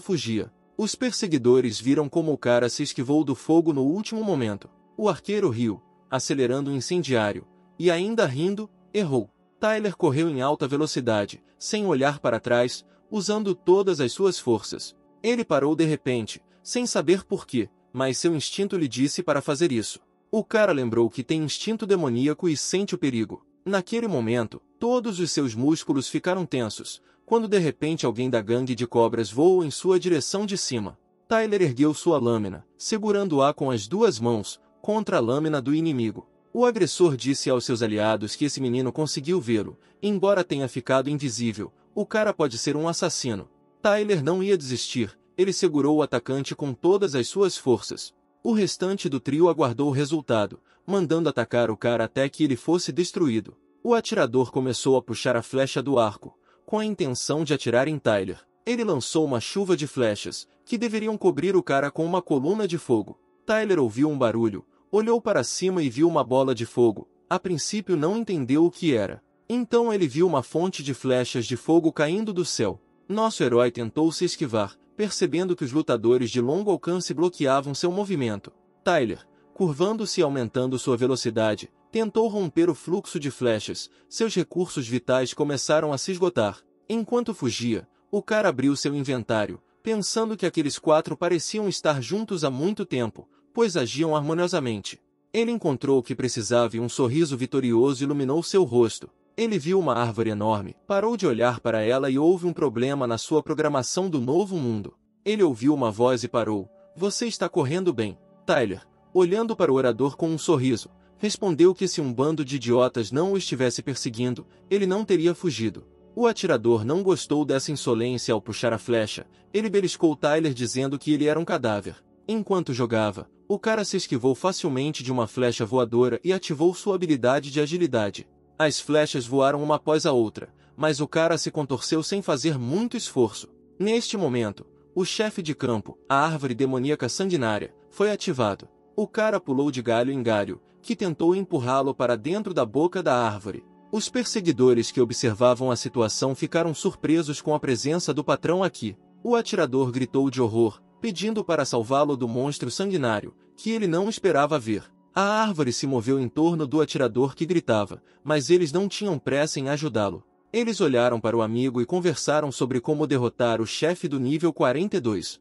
fugia. Os perseguidores viram como o cara se esquivou do fogo no último momento. O arqueiro riu, acelerando o incendiário, e ainda rindo, errou. Tyler correu em alta velocidade, sem olhar para trás, usando todas as suas forças. Ele parou de repente, sem saber por quê, mas seu instinto lhe disse para fazer isso. O cara lembrou que tem instinto demoníaco e sente o perigo. Naquele momento, todos os seus músculos ficaram tensos, quando de repente alguém da gangue de cobras voou em sua direção de cima. Tyler ergueu sua lâmina, segurando-a com as duas mãos, contra a lâmina do inimigo. O agressor disse aos seus aliados que esse menino conseguiu vê-lo, embora tenha ficado invisível, o cara pode ser um assassino. Tyler não ia desistir, ele segurou o atacante com todas as suas forças. O restante do trio aguardou o resultado, mandando atacar o cara até que ele fosse destruído. O atirador começou a puxar a flecha do arco, com a intenção de atirar em Tyler. Ele lançou uma chuva de flechas, que deveriam cobrir o cara com uma coluna de fogo. Tyler ouviu um barulho, olhou para cima e viu uma bola de fogo. A princípio não entendeu o que era. Então ele viu uma fonte de flechas de fogo caindo do céu. Nosso herói tentou se esquivar, percebendo que os lutadores de longo alcance bloqueavam seu movimento. Tyler, curvando-se e aumentando sua velocidade, tentou romper o fluxo de flechas. Seus recursos vitais começaram a se esgotar. Enquanto fugia, o cara abriu seu inventário, pensando que aqueles quatro pareciam estar juntos há muito tempo, pois agiam harmoniosamente. Ele encontrou o que precisava e um sorriso vitorioso iluminou seu rosto. Ele viu uma árvore enorme, parou de olhar para ela e houve um problema na sua programação do novo mundo. Ele ouviu uma voz e parou. Você está correndo bem. Tyler, olhando para o orador com um sorriso, respondeu que se um bando de idiotas não o estivesse perseguindo, ele não teria fugido. O atirador não gostou dessa insolência ao puxar a flecha. Ele beliscou Tyler dizendo que ele era um cadáver. Enquanto jogava, o cara se esquivou facilmente de uma flecha voadora e ativou sua habilidade de agilidade. As flechas voaram uma após a outra, mas o cara se contorceu sem fazer muito esforço. Neste momento, o chefe de campo, a árvore demoníaca sanguinária, foi ativado. O cara pulou de galho em galho, que tentou empurrá-lo para dentro da boca da árvore. Os perseguidores que observavam a situação ficaram surpresos com a presença do patrão aqui. O atirador gritou de horror, pedindo para salvá-lo do monstro sanguinário, que ele não esperava ver. A árvore se moveu em torno do atirador que gritava, mas eles não tinham pressa em ajudá-lo. Eles olharam para o amigo e conversaram sobre como derrotar o chefe do nível 42.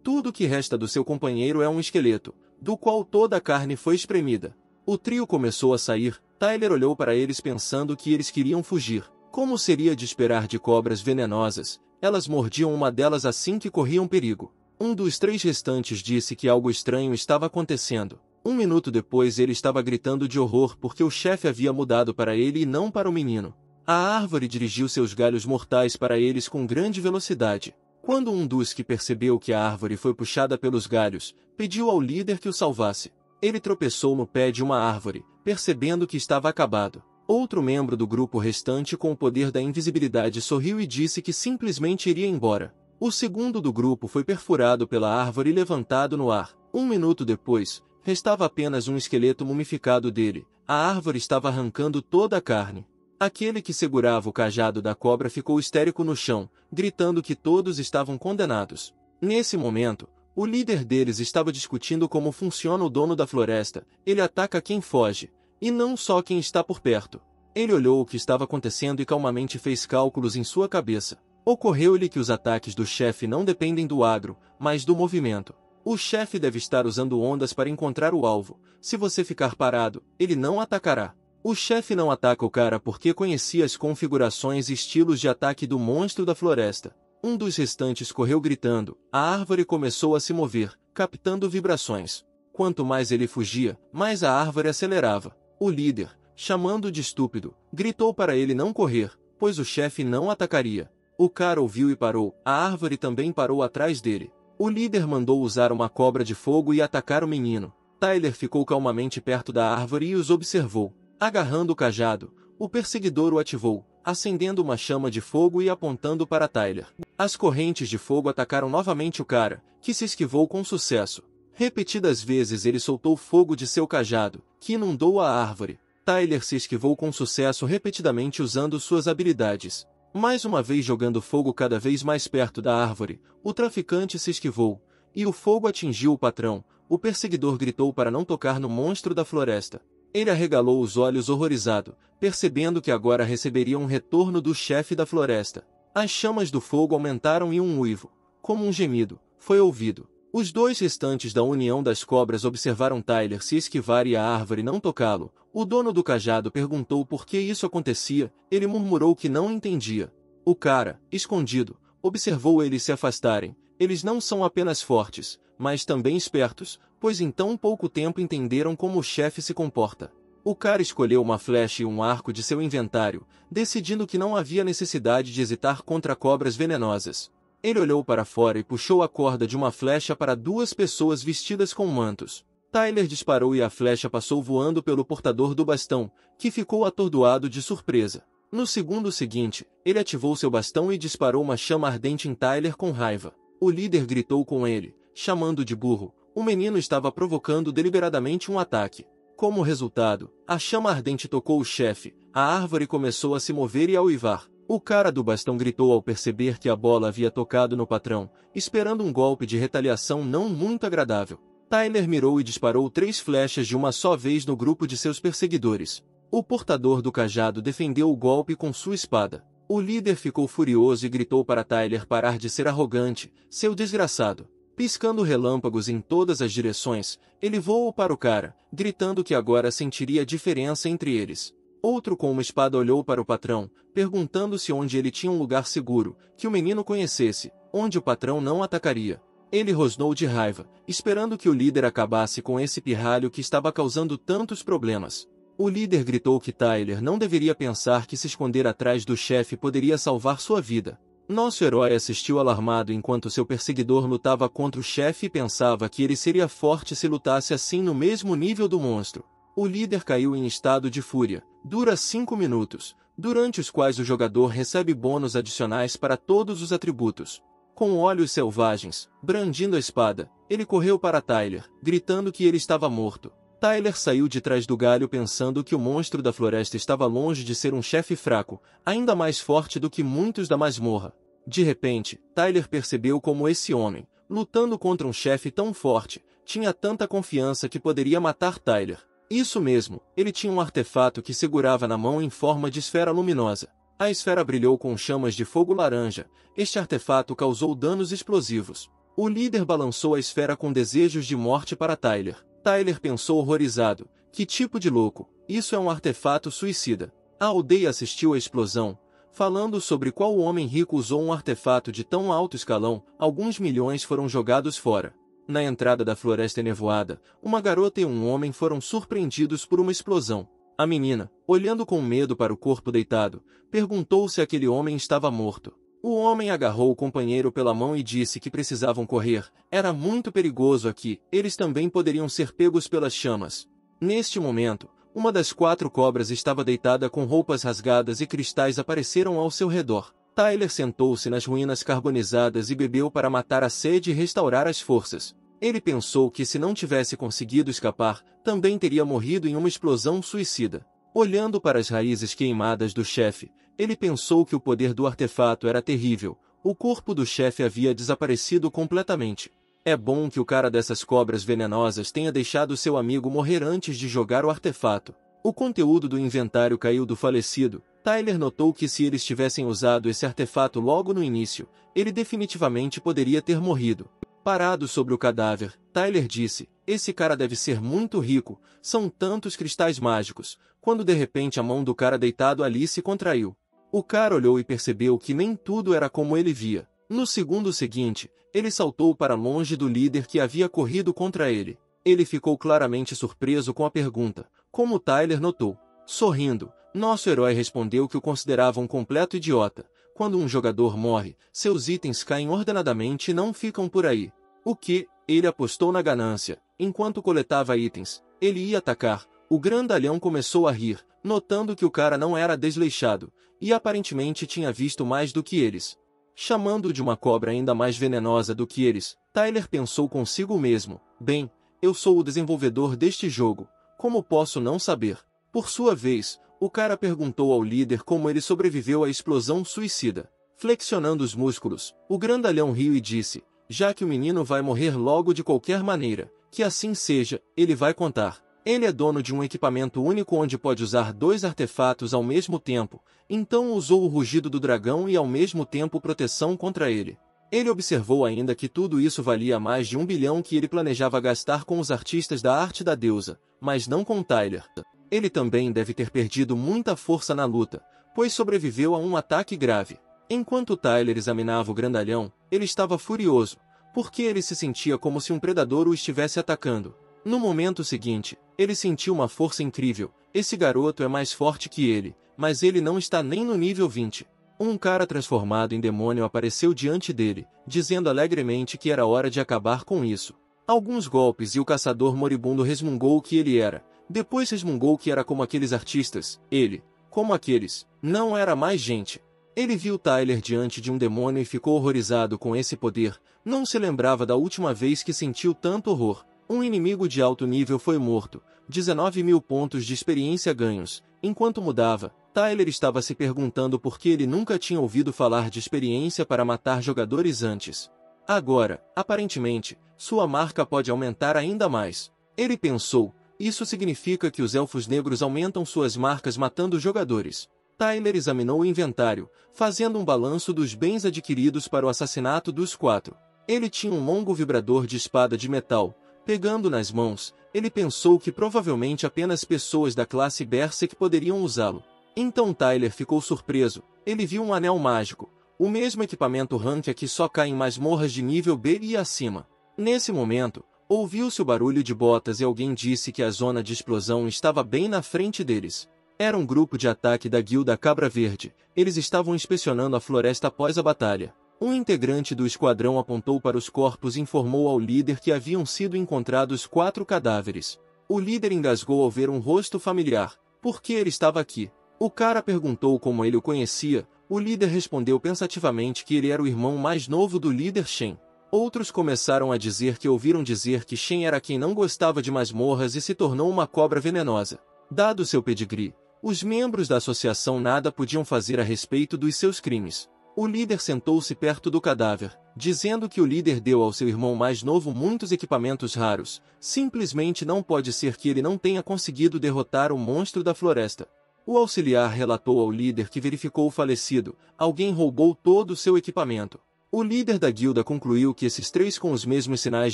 Tudo que resta do seu companheiro é um esqueleto, do qual toda a carne foi espremida. O trio começou a sair. Tyler olhou para eles pensando que eles queriam fugir. Como seria de esperar de cobras venenosas, elas mordiam uma delas assim que corriam perigo. Um dos três restantes disse que algo estranho estava acontecendo. Um minuto depois ele estava gritando de horror porque o chefe havia mudado para ele e não para o menino. A árvore dirigiu seus galhos mortais para eles com grande velocidade. Quando um dos que percebeu que a árvore foi puxada pelos galhos, pediu ao líder que o salvasse. Ele tropeçou no pé de uma árvore, percebendo que estava acabado. Outro membro do grupo restante com o poder da invisibilidade sorriu e disse que simplesmente iria embora. O segundo do grupo foi perfurado pela árvore e levantado no ar. Um minuto depois, restava apenas um esqueleto mumificado dele. A árvore estava arrancando toda a carne. Aquele que segurava o cajado da cobra ficou histérico no chão, gritando que todos estavam condenados. Nesse momento, o líder deles estava discutindo como funciona o dono da floresta. Ele ataca quem foge, e não só quem está por perto. Ele olhou o que estava acontecendo e calmamente fez cálculos em sua cabeça. Ocorreu-lhe que os ataques do chefe não dependem do agro, mas do movimento. O chefe deve estar usando ondas para encontrar o alvo. Se você ficar parado, ele não atacará. O chefe não ataca o cara porque conhecia as configurações e estilos de ataque do monstro da floresta. Um dos restantes correu gritando. A árvore começou a se mover, captando vibrações. Quanto mais ele fugia, mais a árvore acelerava. O líder, chamando-o de estúpido, gritou para ele não correr, pois o chefe não atacaria. O cara ouviu e parou. A árvore também parou atrás dele. O líder mandou usar uma cobra de fogo e atacar o menino. Tyler ficou calmamente perto da árvore e os observou. Agarrando o cajado, o perseguidor o ativou, acendendo uma chama de fogo e apontando para Tyler. As correntes de fogo atacaram novamente o cara, que se esquivou com sucesso. Repetidas vezes ele soltou fogo de seu cajado, que inundou a árvore. Tyler se esquivou com sucesso repetidamente usando suas habilidades. Mais uma vez jogando fogo cada vez mais perto da árvore, o traficante se esquivou, e o fogo atingiu o patrão. O perseguidor gritou para não tocar no monstro da floresta. Ele arregalou os olhos horrorizado, percebendo que agora receberia um retorno do chefe da floresta. As chamas do fogo aumentaram e um uivo, como um gemido, foi ouvido. Os dois restantes da União das Cobras observaram Tyler se esquivar e a árvore não tocá-lo. O dono do cajado perguntou por que isso acontecia. Ele murmurou que não entendia. O cara, escondido, observou eles se afastarem. Eles não são apenas fortes, mas também espertos, pois em tão pouco tempo entenderam como o chefe se comporta. O cara escolheu uma flecha e um arco de seu inventário, decidindo que não havia necessidade de hesitar contra cobras venenosas. Ele olhou para fora e puxou a corda de uma flecha para duas pessoas vestidas com mantos. Tyler disparou e a flecha passou voando pelo portador do bastão, que ficou atordoado de surpresa. No segundo seguinte, ele ativou seu bastão e disparou uma chama ardente em Tyler com raiva. O líder gritou com ele, chamando de burro. O menino estava provocando deliberadamente um ataque. Como resultado, a chama ardente tocou o chefe, a árvore começou a se mover e a uivar. O cara do bastão gritou ao perceber que a bola havia tocado no patrão, esperando um golpe de retaliação não muito agradável. Tyler mirou e disparou 3 flechas de uma só vez no grupo de seus perseguidores. O portador do cajado defendeu o golpe com sua espada. O líder ficou furioso e gritou para Tyler parar de ser arrogante, seu desgraçado. Piscando relâmpagos em todas as direções, ele voou para o cara, gritando que agora sentiria a diferença entre eles. Outro com uma espada olhou para o patrão, perguntando-se onde ele tinha um lugar seguro, que o menino conhecesse, onde o patrão não atacaria. Ele rosnou de raiva, esperando que o líder acabasse com esse pirralho que estava causando tantos problemas. O líder gritou que Tyler não deveria pensar que se esconder atrás do chefe poderia salvar sua vida. Nosso herói assistiu alarmado enquanto seu perseguidor lutava contra o chefe e pensava que ele seria forte se lutasse assim no mesmo nível do monstro. O líder caiu em estado de fúria. Dura 5 minutos, durante os quais o jogador recebe bônus adicionais para todos os atributos. Com olhos selvagens, brandindo a espada, ele correu para Tyler, gritando que ele estava morto. Tyler saiu de trás do galho pensando que o monstro da floresta estava longe de ser um chefe fraco, ainda mais forte do que muitos da masmorra. De repente, Tyler percebeu como esse homem, lutando contra um chefe tão forte, tinha tanta confiança que poderia matar Tyler. Isso mesmo, ele tinha um artefato que segurava na mão em forma de esfera luminosa. A esfera brilhou com chamas de fogo laranja. Este artefato causou danos explosivos. O líder balançou a esfera com desejos de morte para Tyler. Tyler pensou horrorizado. Que tipo de louco? Isso é um artefato suicida. A aldeia assistiu à explosão, falando sobre qual homem rico usou um artefato de tão alto escalão. Alguns milhões foram jogados fora. Na entrada da floresta enevoada, uma garota e um homem foram surpreendidos por uma explosão. A menina, olhando com medo para o corpo deitado, perguntou se aquele homem estava morto. O homem agarrou o companheiro pela mão e disse que precisavam correr. Era muito perigoso aqui, eles também poderiam ser pegos pelas chamas. Neste momento, uma das 4 cobras estava deitada com roupas rasgadas e cristais apareceram ao seu redor. Tyler sentou-se nas ruínas carbonizadas e bebeu para matar a sede e restaurar as forças. Ele pensou que se não tivesse conseguido escapar, também teria morrido em uma explosão suicida. Olhando para as raízes queimadas do chefe, ele pensou que o poder do artefato era terrível. O corpo do chefe havia desaparecido completamente. É bom que o cara dessas cobras venenosas tenha deixado seu amigo morrer antes de jogar o artefato. O conteúdo do inventário caiu do falecido. Tyler notou que se eles tivessem usado esse artefato logo no início, ele definitivamente poderia ter morrido. Parado sobre o cadáver, Tyler disse, esse cara deve ser muito rico, são tantos cristais mágicos, quando de repente a mão do cara deitado ali se contraiu. O cara olhou e percebeu que nem tudo era como ele via. No segundo seguinte, ele saltou para longe do líder que havia corrido contra ele. Ele ficou claramente surpreso com a pergunta, como Tyler notou. Sorrindo, nosso herói respondeu que o considerava um completo idiota. Quando um jogador morre, seus itens caem ordenadamente e não ficam por aí. O que? Ele apostou na ganância. Enquanto coletava itens, ele ia atacar. O grandalhão começou a rir, notando que o cara não era desleixado, e aparentemente tinha visto mais do que eles. Chamando de uma cobra ainda mais venenosa do que eles, Tyler pensou consigo mesmo, bem, eu sou o desenvolvedor deste jogo, como posso não saber? Por sua vez, O cara perguntou ao líder como ele sobreviveu à explosão suicida. Flexionando os músculos, o grandalhão riu e disse: já que o menino vai morrer logo de qualquer maneira, que assim seja, ele vai contar. Ele é dono de um equipamento único onde pode usar 2 artefatos ao mesmo tempo, então usou o rugido do dragão e ao mesmo tempo proteção contra ele. Ele observou ainda que tudo isso valia mais de 1 bilhão que ele planejava gastar com os artistas da arte da deusa, mas não com Tyler. Ele também deve ter perdido muita força na luta, pois sobreviveu a um ataque grave. Enquanto Tyler examinava o grandalhão, ele estava furioso, porque ele se sentia como se um predador o estivesse atacando. No momento seguinte, ele sentiu uma força incrível. Esse garoto é mais forte que ele, mas ele não está nem no nível 20. Um cara transformado em demônio apareceu diante dele, dizendo alegremente que era hora de acabar com isso. Alguns golpes e o caçador moribundo resmungou o que ele era. Depois resmungou que era como aqueles artistas. Ele, como aqueles, não era mais gente. Ele viu Tyler diante de um demônio e ficou horrorizado com esse poder. Não se lembrava da última vez que sentiu tanto horror. Um inimigo de alto nível foi morto. 19.000 pontos de experiência ganhos. Enquanto mudava, Tyler estava se perguntando por que ele nunca tinha ouvido falar de experiência para matar jogadores antes. Agora, aparentemente, sua marca pode aumentar ainda mais. Ele pensou, isso significa que os elfos negros aumentam suas marcas matando jogadores. Tyler examinou o inventário, fazendo um balanço dos bens adquiridos para o assassinato dos 4. Ele tinha um longo vibrador de espada de metal. Pegando nas mãos, ele pensou que provavelmente apenas pessoas da classe Berserk poderiam usá-lo. Então Tyler ficou surpreso. Ele viu um anel mágico, o mesmo equipamento Rankia que só cai em masmorras de nível B e acima. Nesse momento, ouviu-se o barulho de botas e alguém disse que a zona de explosão estava bem na frente deles. Era um grupo de ataque da Guilda Cabra Verde. Eles estavam inspecionando a floresta após a batalha. Um integrante do esquadrão apontou para os corpos e informou ao líder que haviam sido encontrados 4 cadáveres. O líder engasgou ao ver um rosto familiar. Por que ele estava aqui? O cara perguntou como ele o conhecia. O líder respondeu pensativamente que ele era o irmão mais novo do líder Shen. Outros começaram a dizer que ouviram dizer que Shen era quem não gostava de masmorras e se tornou uma cobra venenosa. Dado seu pedigree, os membros da associação nada podiam fazer a respeito dos seus crimes. O líder sentou-se perto do cadáver, dizendo que o líder deu ao seu irmão mais novo muitos equipamentos raros. Simplesmente não pode ser que ele não tenha conseguido derrotar o monstro da floresta. O auxiliar relatou ao líder que verificou o falecido. Alguém roubou todo o seu equipamento. O líder da guilda concluiu que esses 3 com os mesmos sinais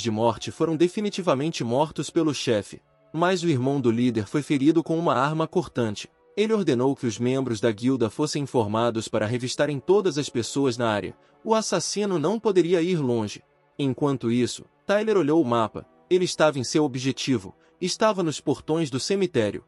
de morte foram definitivamente mortos pelo chefe. Mas o irmão do líder foi ferido com uma arma cortante. Ele ordenou que os membros da guilda fossem informados para revistarem todas as pessoas na área. O assassino não poderia ir longe. Enquanto isso, Tyler olhou o mapa. Ele estava em seu objetivo. Estava nos portões do cemitério.